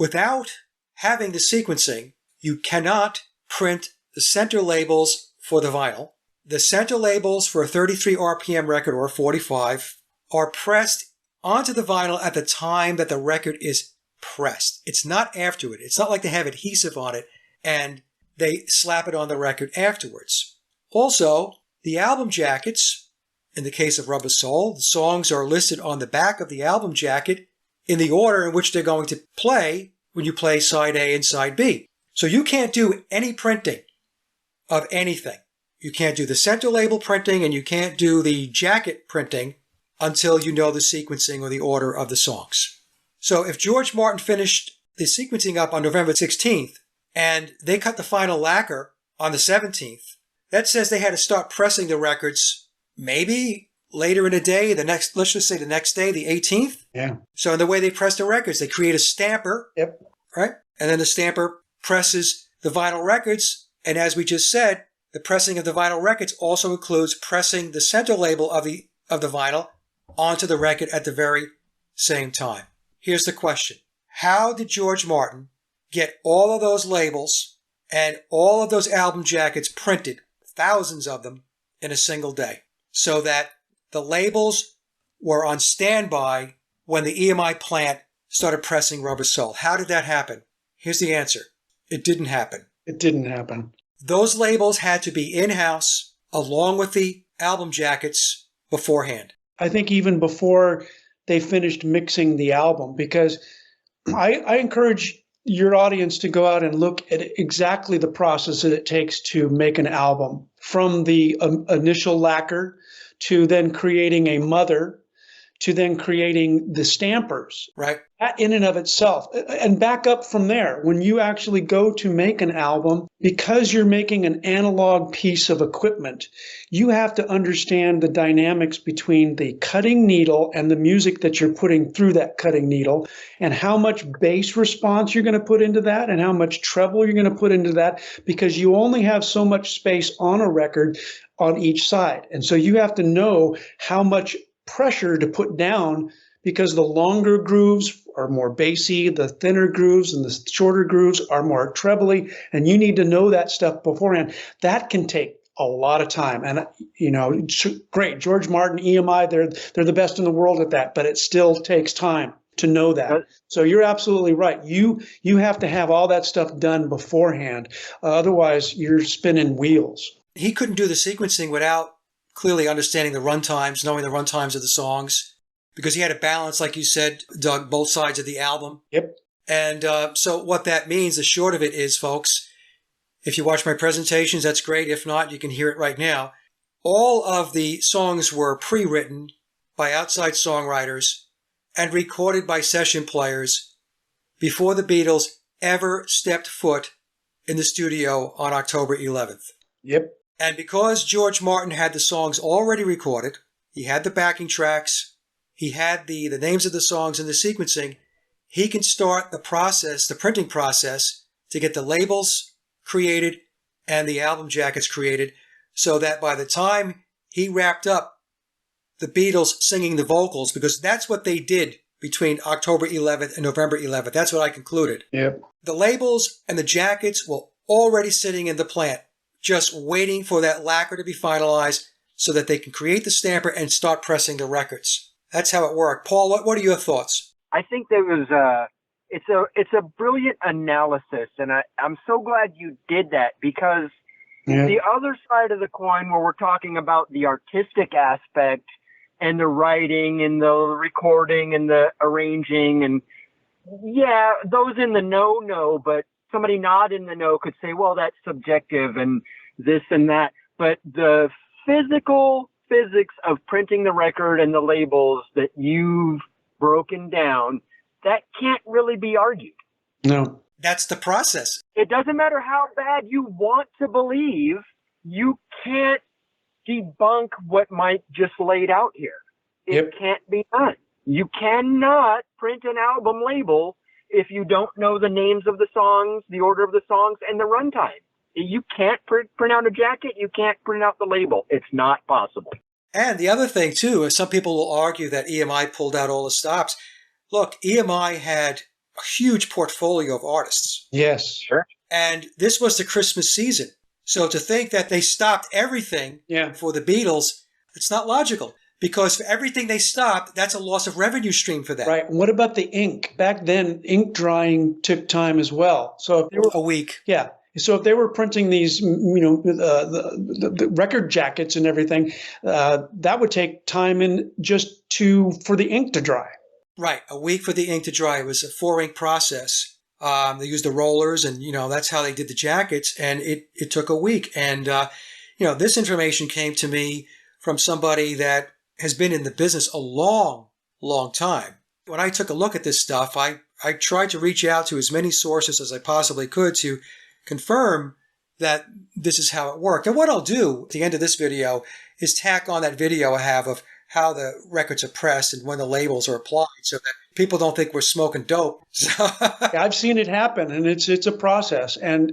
Without having the sequencing, you cannot print the center labels for the vinyl. The center labels for a 33 RPM record or a 45 are pressed onto the vinyl at the time that the record is pressed. It's not after it. It's not like they have adhesive on it and they slap it on the record afterwards. Also, the album jackets, in the case of Rubber Soul, the songs are listed on the back of the album jacket in the order in which they're going to play when you play side A and side B. So you can't do any printing of anything. You can't do the center label printing and you can't do the jacket printing until you know the sequencing or the order of the songs. So if George Martin finished the sequencing up on November 16th and they cut the final lacquer on the 17th, that says they had to start pressing the records maybe later in the day, let's just say the next day, the 18th. Yeah. So in the way they press the records, they create a stamper. Yep. Right? And then the stamper presses the vinyl records. And as we just said, the pressing of the vinyl records also includes pressing the center label of the vinyl onto the record at the very same time. Here's the question. How did George Martin get all of those labels and all of those album jackets printed, thousands of them, in a single day, so that the labels were on standby when the EMI plant started pressing Rubber Soul? How did that happen? Here's the answer. It didn't happen. It didn't happen. Those labels had to be in-house along with the album jackets beforehand. I think even before they finished mixing the album, because I encourage your audience to go out and look at exactly the process that it takes to make an album, from the initial lacquer to then creating a mother, to then creating the stampers. Right. That in and of itself. And back up from there, when you actually go to make an album, because you're making an analog piece of equipment, you have to understand the dynamics between the cutting needle and the music that you're putting through that cutting needle, and how much bass response you're going to put into that and how much treble you're going to put into that, because you only have so much space on a record on each side. And so you have to know how much pressure to put down, because the longer grooves are more bassy, the thinner grooves and the shorter grooves are more trebly, and you need to know that stuff beforehand. That can take a lot of time. And, great, George Martin, EMI, they're the best in the world at that, but it still takes time to know that. So you're absolutely right. You have to have all that stuff done beforehand. Otherwise, you're spinning wheels. He couldn't do the sequencing without clearly understanding the run times, knowing the run times of the songs, because he had to balance, like you said, Doug, both sides of the album. Yep. And so what that means, the short of it is, folks, If you watch my presentations, that's great. If not, you can hear it right now. All of the songs were pre-written by outside songwriters and recorded by session players before the Beatles ever stepped foot in the studio on October 11th. Yep. And because George Martin had the songs already recorded, he had the backing tracks, he had the names of the songs and the sequencing, he can start the process, the printing process, to get the labels created and the album jackets created, so that by the time he wrapped up the Beatles singing the vocals, because that's what they did between October 11th and November 11th. That's what I concluded. Yep. The labels and the jackets were already sitting in the plant, just waiting for that lacquer to be finalized so that they can create the stamper and start pressing the records. That's how it worked. Paul, what are your thoughts? I think there was it's a brilliant analysis, and I'm so glad you did that, because the other side of the coin, where we're talking about the artistic aspect and the writing and the recording and the arranging, and yeah, those in the know, but somebody not in the know could say, well, that's subjective and this and that. But the physics of printing the record and the labels that you've broken down, that can't really be argued. No. That's the process. It doesn't matter how bad you want to believe, you can't debunk what Mike just laid out here. It can't be done. You cannot print an album label if you don't know the names of the songs, the order of the songs, and the runtime. You can't print out a jacket. You can't print out the label. It's not possible. And the other thing, too, is some people will argue that EMI pulled out all the stops. Look, EMI had a huge portfolio of artists. Yes. Sure. And this was the Christmas season. So to think that they stopped everything for the Beatles, it's not logical. Because for everything they stopped, that's a loss of revenue stream for them. Right. And what about the ink? Back then, ink drying took time as well. So if they were a week. Yeah. So if they were printing these, the record jackets and everything, that would take time for the ink to dry. Right. A week for the ink to dry. It was a 4-ink process. They used the rollers, and, that's how they did the jackets. And it took a week. And, this information came to me from somebody that has been in the business a long, long time. When I took a look at this stuff, I tried to reach out to as many sources as I possibly could to confirm that this is how it worked. And what I'll do at the end of this video is tack on that video I have of how the records are pressed and when the labels are applied, so that people don't think we're smoking dope. I've seen it happen, and it's a process. And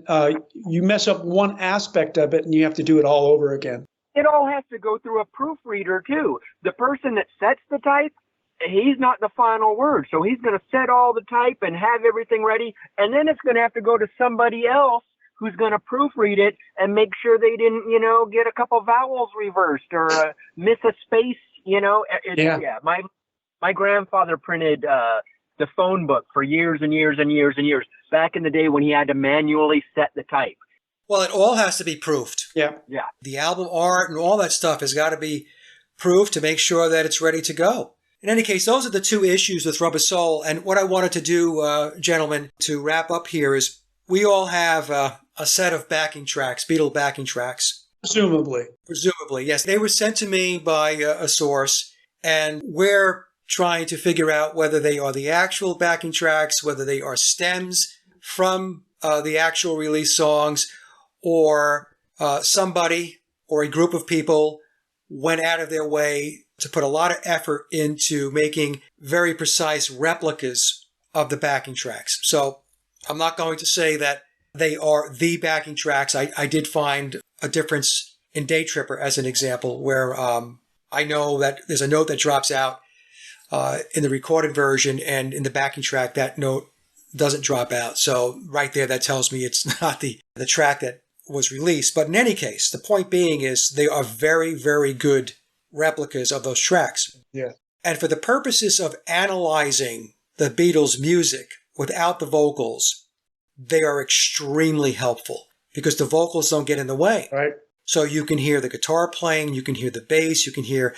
you mess up one aspect of it, and you have to do it all over again. It all has to go through a proofreader, too. The person that sets the type, he's not the final word. So he's going to set all the type and have everything ready. And then it's going to have to go to somebody else who's going to proofread it and make sure they didn't, get a couple vowels reversed or miss a space, My grandfather printed the phone book for years and years and years and years, back in the day when he had to manually set the type. Well, it all has to be proofed. Yeah. The album art and all that stuff has got to be proofed to make sure that it's ready to go. In any case, those are the two issues with Rubber Soul. And what I wanted to do, gentlemen, to wrap up here is we all have a set of backing tracks, Beatle backing tracks. Presumably, yes. They were sent to me by a source, and we're trying to figure out whether they are the actual backing tracks, whether they are stems from the actual release songs, or somebody or a group of people went out of their way to put a lot of effort into making very precise replicas of the backing tracks. So I'm not going to say that they are the backing tracks. I did find a difference in Day Tripper as an example, where I know that there's a note that drops out in the recorded version, and in the backing track, that note doesn't drop out. So right there, that tells me it's not the track that was released. But in any case, the point being is they are very, very good replicas of those tracks. Yeah. And for the purposes of analyzing the Beatles' music without the vocals, they are extremely helpful because the vocals don't get in the way. Right. So you can hear the guitar playing, you can hear the bass, you can hear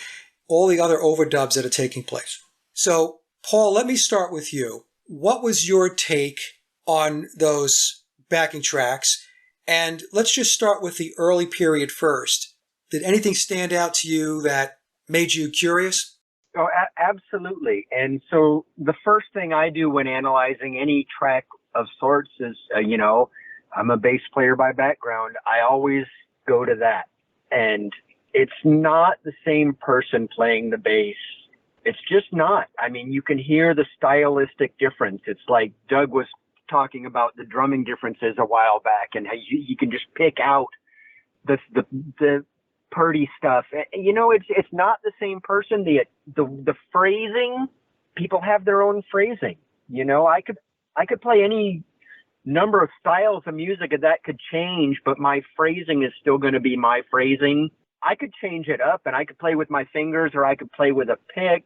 all the other overdubs that are taking place. So, Paul, let me start with you. What was your take on those backing tracks? And let's just start with the early period first. Did anything stand out to you that made you curious? Oh, absolutely. And so the first thing I do when analyzing any track of sorts is, I'm a bass player by background. I always go to that. And it's not the same person playing the bass. It's just not. I mean, you can hear the stylistic difference. It's like Doug was talking about the drumming differences a while back, and how you can just pick out the purdy stuff. It's not the same person. The phrasing, people have their own phrasing. I could play any number of styles of music and that could change, but my phrasing is still going to be my phrasing. I could change it up and I could play with my fingers, or I could play with a pick,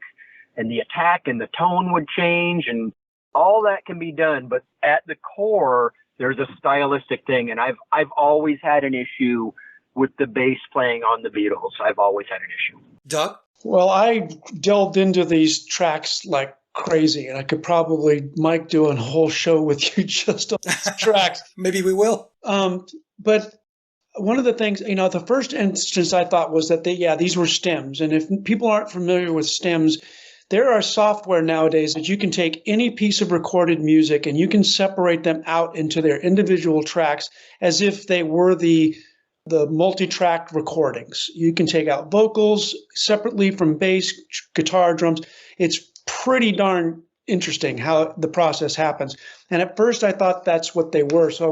and the attack and the tone would change, and all that can be done. But at the core, there's a stylistic thing. And I've always had an issue with the bass playing on the Beatles. I've always had an issue. Doug? Well, I delved into these tracks like crazy, and I could probably, Mike, do a whole show with you just on these tracks. Maybe we will. But one of the things, the first instance I thought was that these were stems. And if people aren't familiar with stems, there are software nowadays that you can take any piece of recorded music and you can separate them out into their individual tracks as if they were the multi-track recordings. You can take out vocals separately from bass, guitar, drums. It's pretty darn interesting how the process happens. And at first I thought that's what they were. So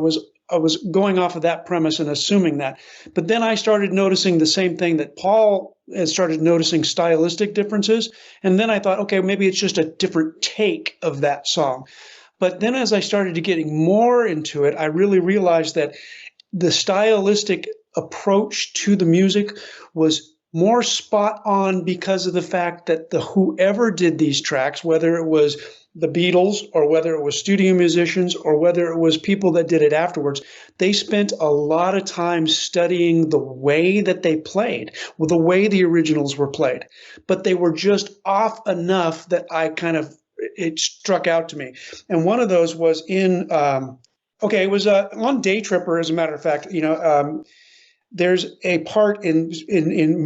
I was going off of that premise and assuming that. But then I started noticing the same thing that Paul has started noticing, stylistic differences. And then I thought, okay, maybe it's just a different take of that song. But then as I started to getting more into it, I really realized that the stylistic approach to the music was more spot on because of the fact that whoever did these tracks, whether it was the Beatles or whether it was studio musicians or whether it was people that did it afterwards, they spent a lot of time studying the way that they played, the way the originals were played. But they were just off enough that it struck out to me. And one of those was it was on Day Tripper, as a matter of fact. There's a part in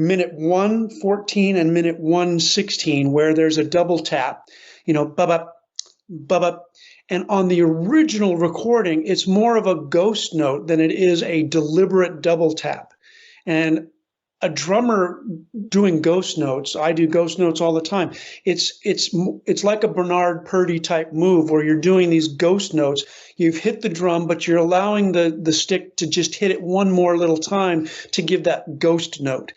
minute 114 and minute 116 where there's a double tap, bub-up, bub-up. And on the original recording, it's more of a ghost note than it is a deliberate double tap. And a drummer doing ghost notes, I do ghost notes all the time. It's like a Bernard Purdie type move where you're doing these ghost notes. You've hit the drum, but you're allowing the stick to just hit it one more little time to give that ghost note.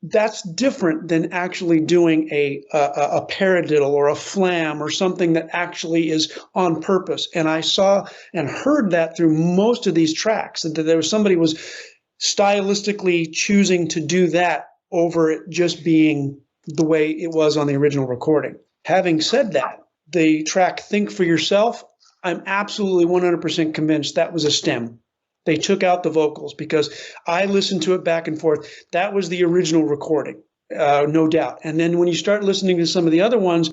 That's different than actually doing a paradiddle or a flam or something that actually is on purpose. And I saw and heard that through most of these tracks, that there was somebody was stylistically choosing to do that over it just being the way it was on the original recording. Having said that, the track Think for Yourself, I'm absolutely 100% convinced that was a stem. They took out the vocals because I listened to it back and forth. That was the original recording, no doubt. And then when you start listening to some of the other ones,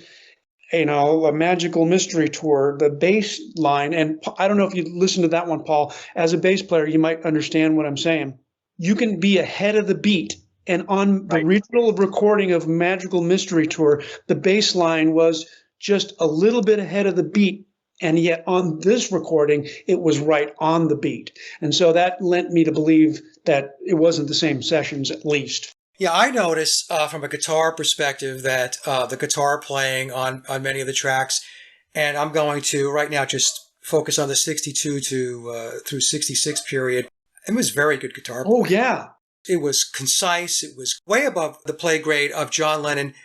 A Magical Mystery Tour, the bass line, and I don't know if you listened to that one, Paul. As a bass player, you might understand what I'm saying. You can be ahead of the beat. And on the original recording of Magical Mystery Tour, the bass line was just a little bit ahead of the beat. And yet on this recording, it was right on the beat. And so that lent me to believe that it wasn't the same sessions, at least. Yeah, I notice from a guitar perspective that the guitar playing on many of the tracks, and I'm going to right now just focus on the 62 through 66 period. It was very good guitar playing. Oh, yeah. It was concise. It was way above the play grade of John Lennon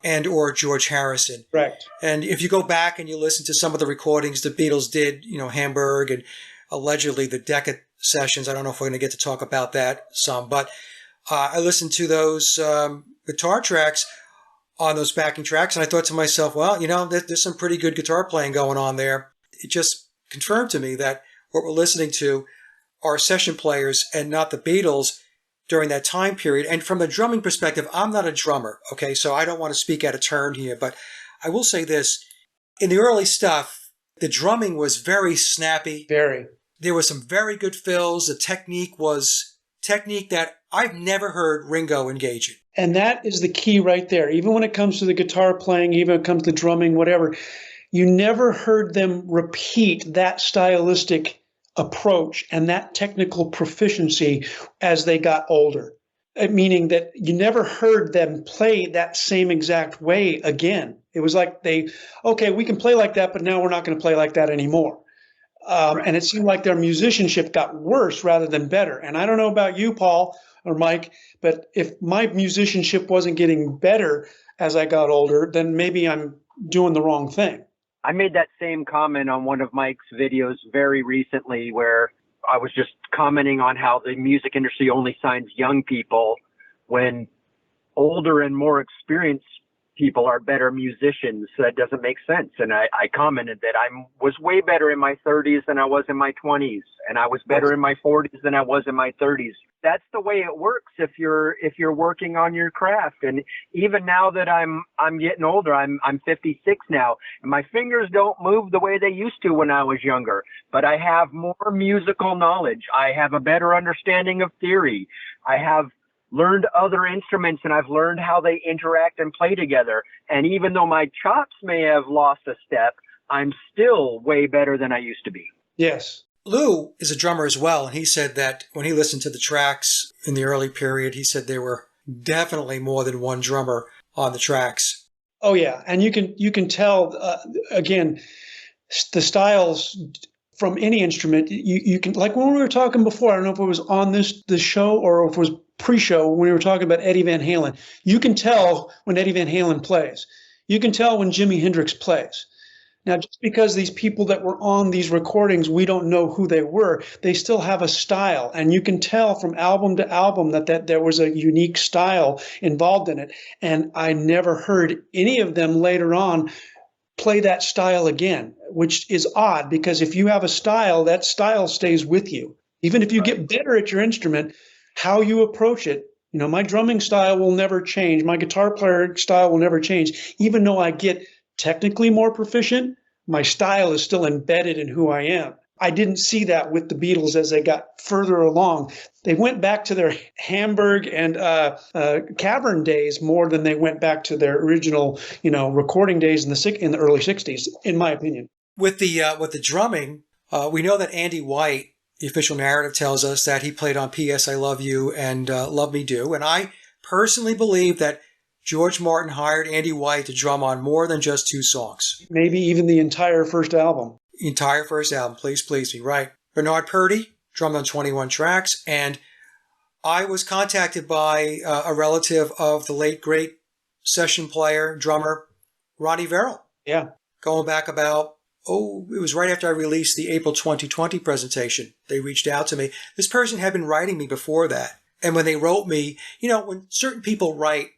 and or George Harrison. Right. And if you go back and you listen to some of the recordings the Beatles did, Hamburg and allegedly the Decca sessions, I don't know if we're going to get to talk about that some, but I listened to those guitar tracks on those backing tracks, and I thought to myself, well, there's some pretty good guitar playing going on there. It just confirmed to me that what we're listening to are session players and not the Beatles during that time period. And from the drumming perspective, I'm not a drummer, okay? So I don't want to speak out of turn here, but I will say this. In the early stuff, the drumming was very snappy. Very. There were some very good fills. The technique was technique that I've never heard Ringo engage in. And that is the key right there. Even when it comes to the guitar playing, even when it comes to drumming, whatever, you never heard them repeat that stylistic approach and that technical proficiency as they got older. Meaning that you never heard them play that same exact way again. It was like okay, we can play like that, but now we're not going to play like that anymore. Right. And it seemed like their musicianship got worse rather than better. And I don't know about you, Paul or Mike, but if my musicianship wasn't getting better as I got older, then maybe I'm doing the wrong thing. I made that same comment on one of Mike's videos very recently where I was just commenting on how the music industry only signs young people when older and more experienced people are better musicians. That doesn't make sense. And I commented that I was way better in my 30s than I was in my 20s, and I was better in my 40s than I was in my 30s. That's the way it works if you're working on your craft. And even now that I'm getting older, I'm 56 now, and my fingers don't move the way they used to when I was younger, but I have more musical knowledge. I have a better understanding of theory. I have learned other instruments, and I've learned how they interact and play together. And even though my chops may have lost a step, I'm still way better than I used to be. Yes. Lou is a drummer as well, and he said that when he listened to the tracks in the early period, he said there were definitely more than one drummer on the tracks. Oh yeah, and you can tell again the styles from any instrument. You can, like when we were talking before. I don't know if it was on this show or if it was pre-show when we were talking about Eddie Van Halen. You can tell when Eddie Van Halen plays. You can tell when Jimi Hendrix plays. Now, just because these people that were on these recordings, we don't know who they were, they still have a style. And you can tell from album to album that there was a unique style involved in it. And I never heard any of them later on play that style again, which is odd because if you have a style, that style stays with you. Even if you get better at your instrument, how you approach it, my drumming style will never change. My guitar player style will never change. Even though I get technically more proficient, my style is still embedded in who I am. I didn't see that with the Beatles as they got further along. They went back to their Hamburg and cavern days more than they went back to their original, recording days in the early '60s, in my opinion. With the drumming, we know that Andy White, the official narrative tells us that he played on P.S. I Love You and Love Me Do. And I personally believe that George Martin hired Andy White to drum on more than just 2 songs. Maybe even the entire first album. Entire first album, Please Please Me, right. Bernard Purdy drummed on 21 tracks, and I was contacted by a relative of the late, great session player, drummer, Ronnie Verrill. Yeah. Going back about, it was right after I released the April 2020 presentation. They reached out to me. This person had been writing me before that. And when they wrote me, when certain people write,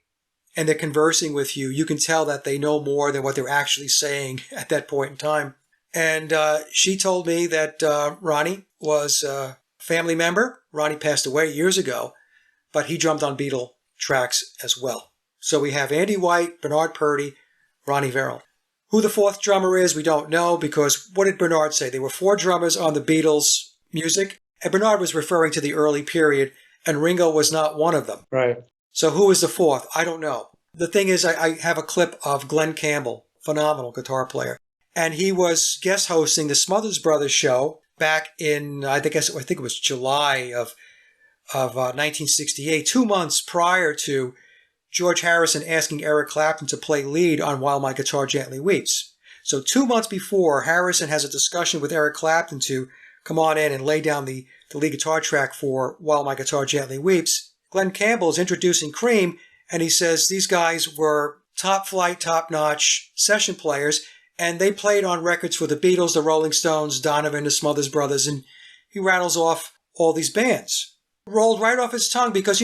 and they're conversing with you, you can tell that they know more than what they're actually saying at that point in time. And she told me that Ronnie was a family member. Ronnie passed away years ago, but he drummed on Beatle tracks as well. So we have Andy White, Bernard Purdy, Ronnie Verrill. Who the 4th drummer is, we don't know, because what did Bernard say? There were 4 drummers on the Beatles' music, and Bernard was referring to the early period, and Ringo was not one of them. Right. So who is the 4th? I don't know. The thing is, I have a clip of Glenn Campbell, phenomenal guitar player, and he was guest hosting the Smothers Brothers show back in, I think it was July of 1968, 2 months prior to George Harrison asking Eric Clapton to play lead on While My Guitar Gently Weeps. So 2 months before, Harrison has a discussion with Eric Clapton to come on in and lay down the lead guitar track for While My Guitar Gently Weeps. Glenn Campbell is introducing Cream, and he says these guys were top flight, top notch session players, and they played on records for the Beatles, the Rolling Stones, Donovan, the Smothers Brothers, and he rattles off all these bands. Rolled right off his tongue because,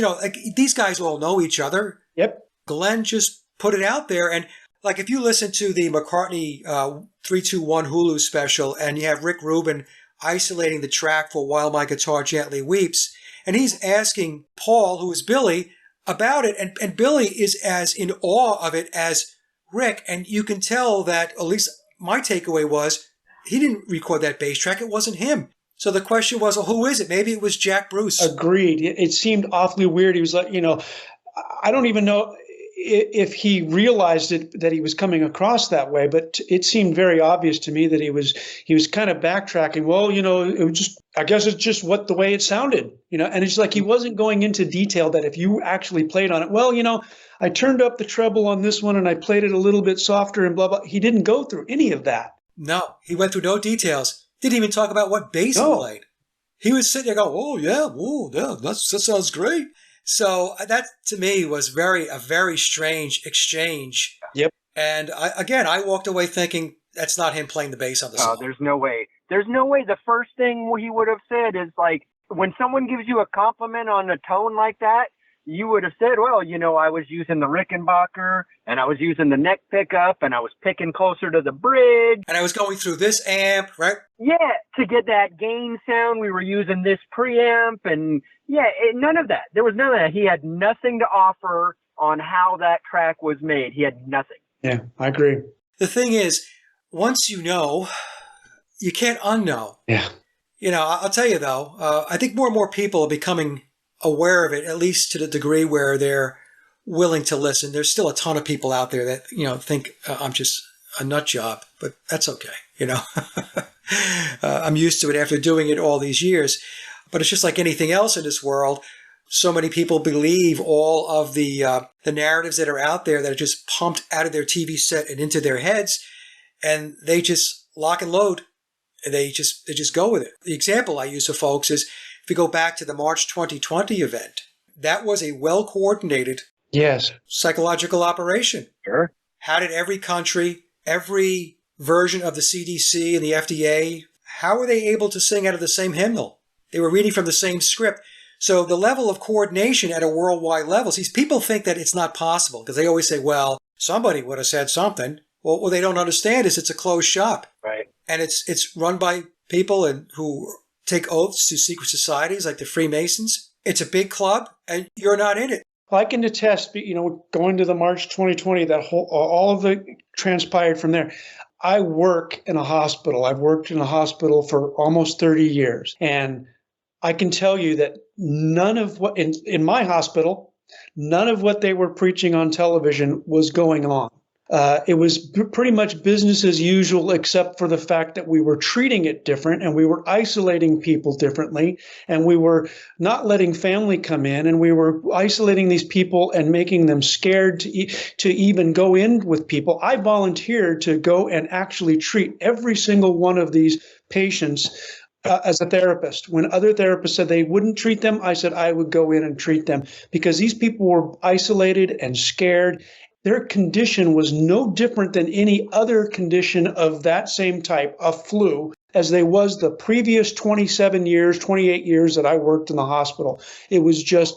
these guys all know each other. Yep. Glenn just put it out there, and if you listen to the McCartney 321 Hulu special, and you have Rick Rubin isolating the track for While My Guitar Gently Weeps, and he's asking Paul, who is Billy, about it, and Billy is as in awe of it as Rick, and you can tell that, at least my takeaway was, he didn't record that bass track, it wasn't him. So the question was, well, who is it? Maybe it was Jack Bruce. Agreed. It seemed awfully weird. He was like, I don't even know if he realized it, that he was coming across that way, but it seemed very obvious to me that he was kind of backtracking. Well, it was just, I guess it's just the way it sounded, and it's like he wasn't going into detail that if you actually played on it, well, I turned up the treble on this one and I played it a little bit softer and blah, blah. He didn't go through any of that. No, he went through no details. Didn't even talk about what bass he played. He was sitting there going, oh yeah, that sounds great. So that to me was a very strange exchange. Yep. And I walked away thinking that's not him playing the bass on the song. Oh, there's no way. There's no way. The first thing he would have said is like, when someone gives you a compliment on a tone like that, you would have said, well, I was using the Rickenbacker and I was using the neck pickup and I was picking closer to the bridge. And I was going through this amp, right? Yeah, to get that gain sound, we were using this preamp and none of that. There was none of that. He had nothing to offer on how that track was made. He had nothing. Yeah, I agree. The thing is, once you know, you can't unknow. Yeah. I'll tell you though, I think more and more people are becoming aware of it, at least to the degree where they're willing to listen. There's still a ton of people out there that, think I'm just a nut job, but that's okay. I'm used to it after doing it all these years, but it's just like anything else in this world. So many people believe all of the narratives that are out there that are just pumped out of their TV set and into their heads, and they just lock and load. And they just go with it. The example I use for folks is, if you go back to the March 2020 event, that was a well-coordinated psychological operation. Sure. How did every country, every version of the CDC and the FDA, how were they able to sing out of the same hymnal? They were reading from the same script. So the level of coordination at a worldwide level, see, people think that it's not possible because they always say, well, somebody would have said something. Well, what they don't understand is it's a closed shop. Right. And it's run by people who take oaths to secret societies like the Freemasons. It's a big club, and you're not in it. Well, I can attest, going to the March 2020, all of the transpired from there. I work in a hospital. I've worked in a hospital for almost 30 years. And I can tell you that none of what, in my hospital, none of what they were preaching on television was going on. It was pretty much business as usual, except for the fact that we were treating it different and we were isolating people differently and we were not letting family come in and we were isolating these people and making them scared to even go in with people. I volunteered to go and actually treat every single one of these patients as a therapist. When other therapists said they wouldn't treat them, I said I would go in and treat them because these people were isolated and scared. Their condition was no different than any other condition of that same type, a flu, as they was the previous 27 years, 28 years that I worked in the hospital. It was just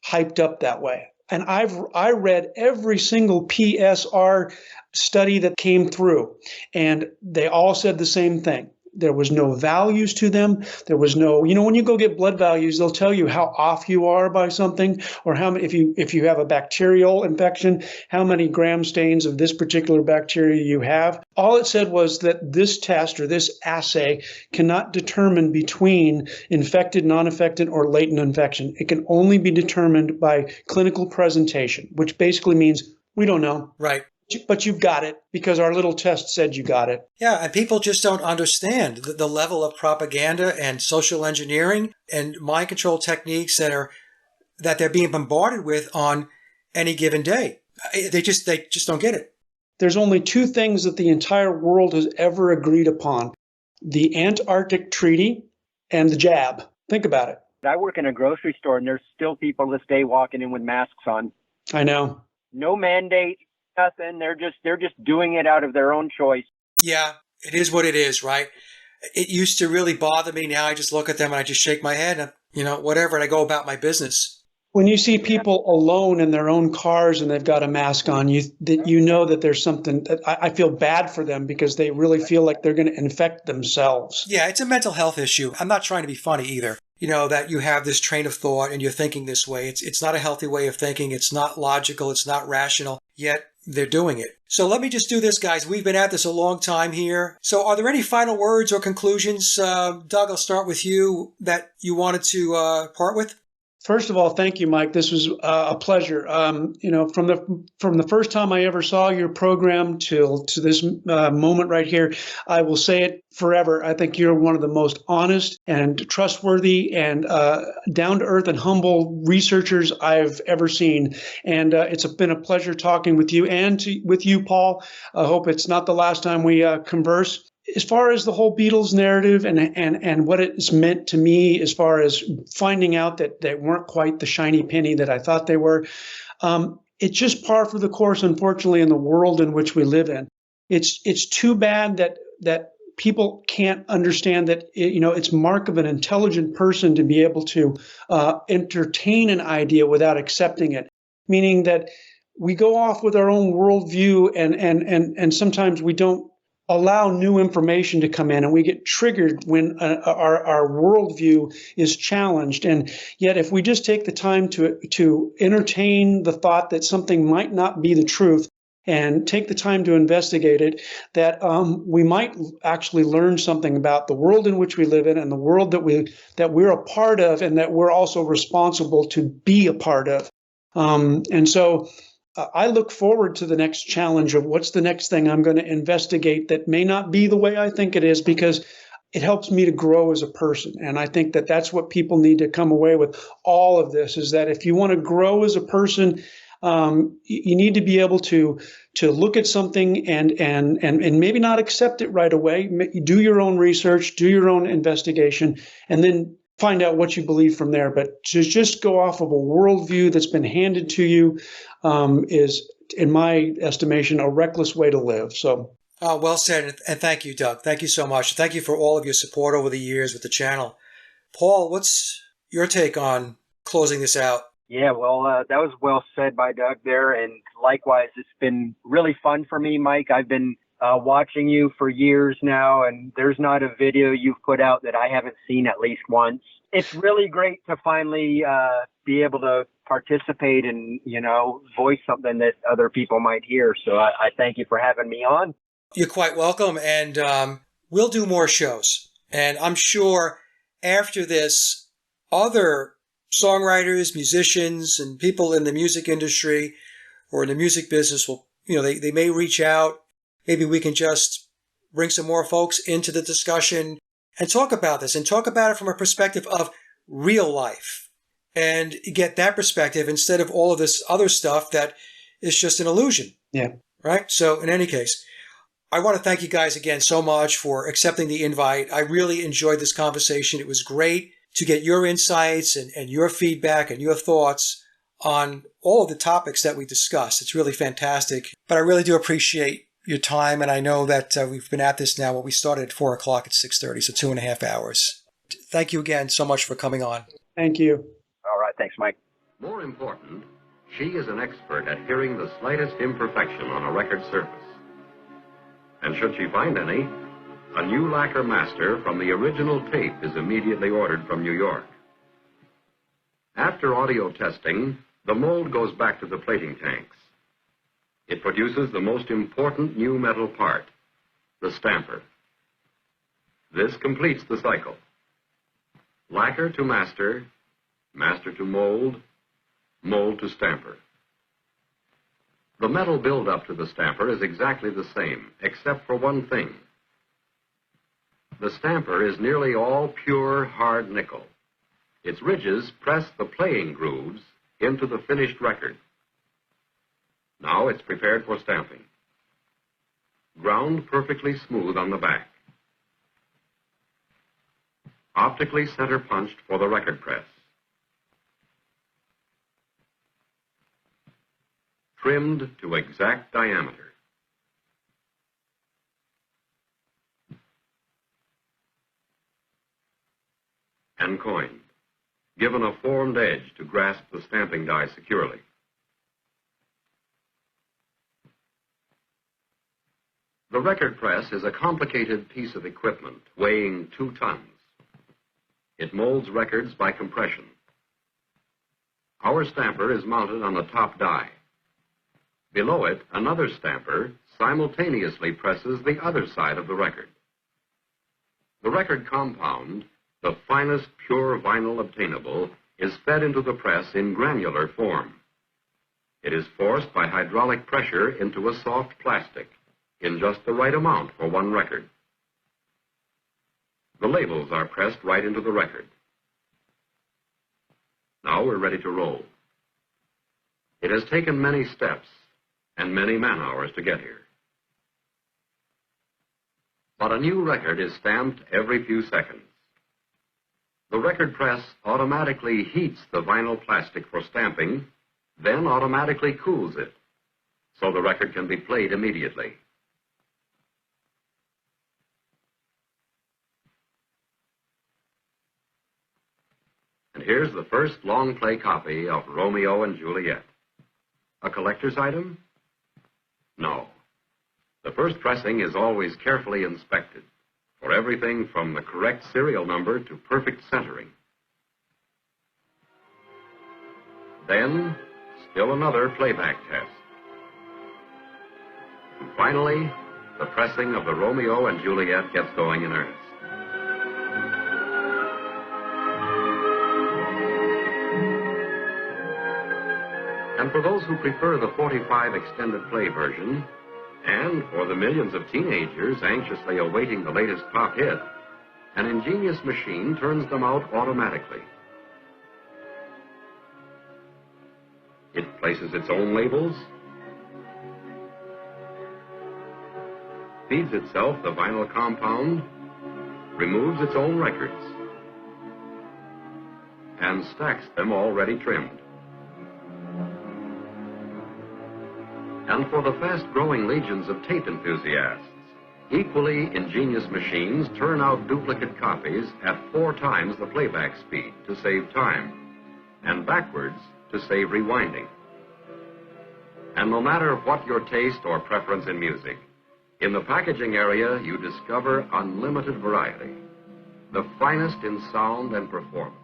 hyped up that way. And I read every single PSR study that came through, and they all said the same thing. There was no values to them. There was no, when you go get blood values, they'll tell you how off you are by something, or how many, if you have a bacterial infection, how many gram stains of this particular bacteria you have. All it said was that this test or this assay cannot determine between infected, non-infected, or latent infection. It can only be determined by clinical presentation, which basically means we don't know. Right. But you've got it because our little test said you got it. Yeah, and people just don't understand the level of propaganda and social engineering and mind control techniques that they're being bombarded with on any given day. They just don't get it. There's only two things that the entire world has ever agreed upon: the Antarctic Treaty and the jab. Think about it. I work in a grocery store, and there's still people this day walking in with masks on. I know. No mandate. Nothing. They're just doing it out of their own choice. Yeah, it is what it is, right? It used to really bother me. Now I just look at them and I just shake my head and, whatever, and I go about my business. When you see people alone in their own cars and they've got a mask on, you know that there's something that I feel bad for them because they really feel like they're going to infect themselves. Yeah, it's a mental health issue. I'm not trying to be funny either. that you have this train of thought and you're thinking this way. It's not a healthy way of thinking. It's not logical. It's not rational, yet they're doing it. So let me just do this, guys. We've been at this a long time here. So are there any final words or conclusions? Doug, I'll start with you that you wanted to part with. First of all, thank you, Mike. This was a pleasure. From the first time I ever saw your program to this moment right here, I will say it forever. I think you're one of the most honest and trustworthy and down to earth and humble researchers I've ever seen. And it's been a pleasure talking with you and with you, Paul. I hope it's not the last time we converse. As far as the whole Beatles narrative and what it's meant to me, as far as finding out that they weren't quite the shiny penny that I thought they were, it's just par for the course, unfortunately, in the world in which we live in. It's too bad that people can't understand that it's mark of an intelligent person to be able to entertain an idea without accepting it, meaning that we go off with our own worldview and sometimes we don't allow new information to come in, and we get triggered when our worldview is challenged. And yet, if we just take the time to entertain the thought that something might not be the truth and take the time to investigate it, that we might actually learn something about the world in which we live in and the world that we're a part of and that we're also responsible to be a part of. And so I look forward to the next challenge of what's the next thing I'm going to investigate that may not be the way I think it is, because it helps me to grow as a person. And I think that that's what people need to come away with all of this, is that if you want to grow as a person, you need to be able to look at something and maybe not accept it right away. Do your own research, do your own investigation, and then find out what you believe from there. But to just go off of a worldview that's been handed to you is, in my estimation, a reckless way to live. So, well said, and thank you, Doug. Thank you so much. Thank you for all of your support over the years with the channel. Paul, what's your take on closing this out? Yeah, well, that was well said by Doug there, and likewise, it's been really fun for me, Mike. I've been watching you for years now, and there's not a video you've put out that I haven't seen at least once. It's really great to finally be able to participate and, voice something that other people might hear. So I thank you for having me on. You're quite welcome, and we'll do more shows. And I'm sure after this, other songwriters, musicians, and people in the music industry or in the music business will, they may reach out. Maybe we can just bring some more folks into the discussion and talk about this and talk about it from a perspective of real life and get that perspective instead of all of this other stuff that is just an illusion. Yeah. Right? So in any case, I want to thank you guys again so much for accepting the invite. I really enjoyed this conversation. It was great to get your insights and your feedback and your thoughts on all of the topics that we discussed. It's really fantastic. But I really do appreciate your time, and I know that we've been at this now. We started at 4 o'clock at 6:30, so 2.5 hours. Thank you again so much for coming on. Thank you. All right. Thanks, Mike. More important, she is an expert at hearing the slightest imperfection on a record surface. And should she find any, a new lacquer master from the original tape is immediately ordered from New York. After audio testing, the mold goes back to the plating tanks. It produces the most important new metal part, the stamper. This completes the cycle. Lacquer to master, master to mold, mold to stamper. The metal buildup to the stamper is exactly the same, except for one thing. The stamper is nearly all pure, hard nickel. Its ridges press the playing grooves into the finished record. Now it's prepared for stamping. Ground perfectly smooth on the back. Optically center punched for the record press. Trimmed to exact diameter. And coined, given a formed edge to grasp the stamping die securely. The record press is a complicated piece of equipment weighing 2 tons. It molds records by compression. Our stamper is mounted on the top die. Below it, another stamper simultaneously presses the other side of the record. The record compound, the finest pure vinyl obtainable, is fed into the press in granular form. It is forced by hydraulic pressure into a soft plastic in just the right amount for one record. The labels are pressed right into the record. Now we're ready to roll. It has taken many steps and many man-hours to get here. But a new record is stamped every few seconds. The record press automatically heats the vinyl plastic for stamping, then automatically cools it, so the record can be played immediately. And here's the first long-play copy of Romeo and Juliet. A collector's item? No. The first pressing is always carefully inspected for everything from the correct serial number to perfect centering. Then, still another playback test. And finally, the pressing of the Romeo and Juliet gets going in earnest. And for those who prefer the 45 extended play version, and for the millions of teenagers anxiously awaiting the latest pop hit, an ingenious machine turns them out automatically. It places its own labels, feeds itself the vinyl compound, removes its own records, and stacks them already trimmed. And for the fast-growing legions of tape enthusiasts, equally ingenious machines turn out duplicate copies at 4 times the playback speed to save time, and backwards to save rewinding. And no matter what your taste or preference in music, in the packaging area you discover unlimited variety, the finest in sound and performance.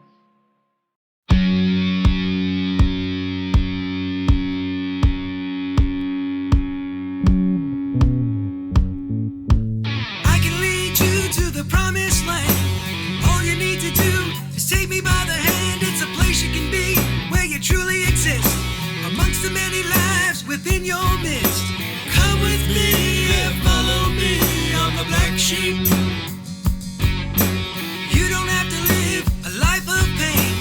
Within your midst, come with me and follow me on the black sheep. You don't have to live a life of pain,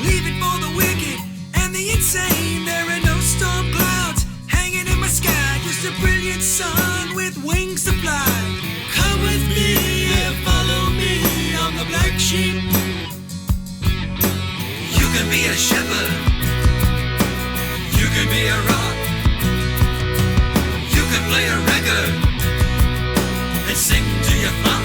leave it for the wicked and the insane. There are no storm clouds hanging in my sky, just a brilliant sun with wings to fly. Come with me and follow me on the black sheep. You can be a shepherd, you can be a rock, play a record and sing to your flock.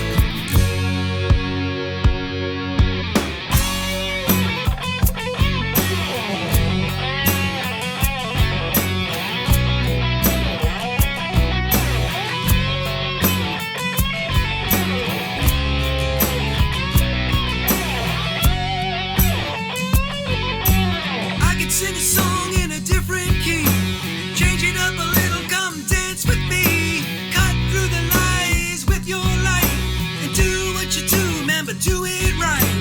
I could sing a song in a different key, change it up a little, come dance with me. Cut through the lies with your light and do what you do, man, but do it right.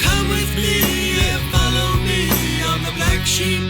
Come with me and follow me on the black sheep.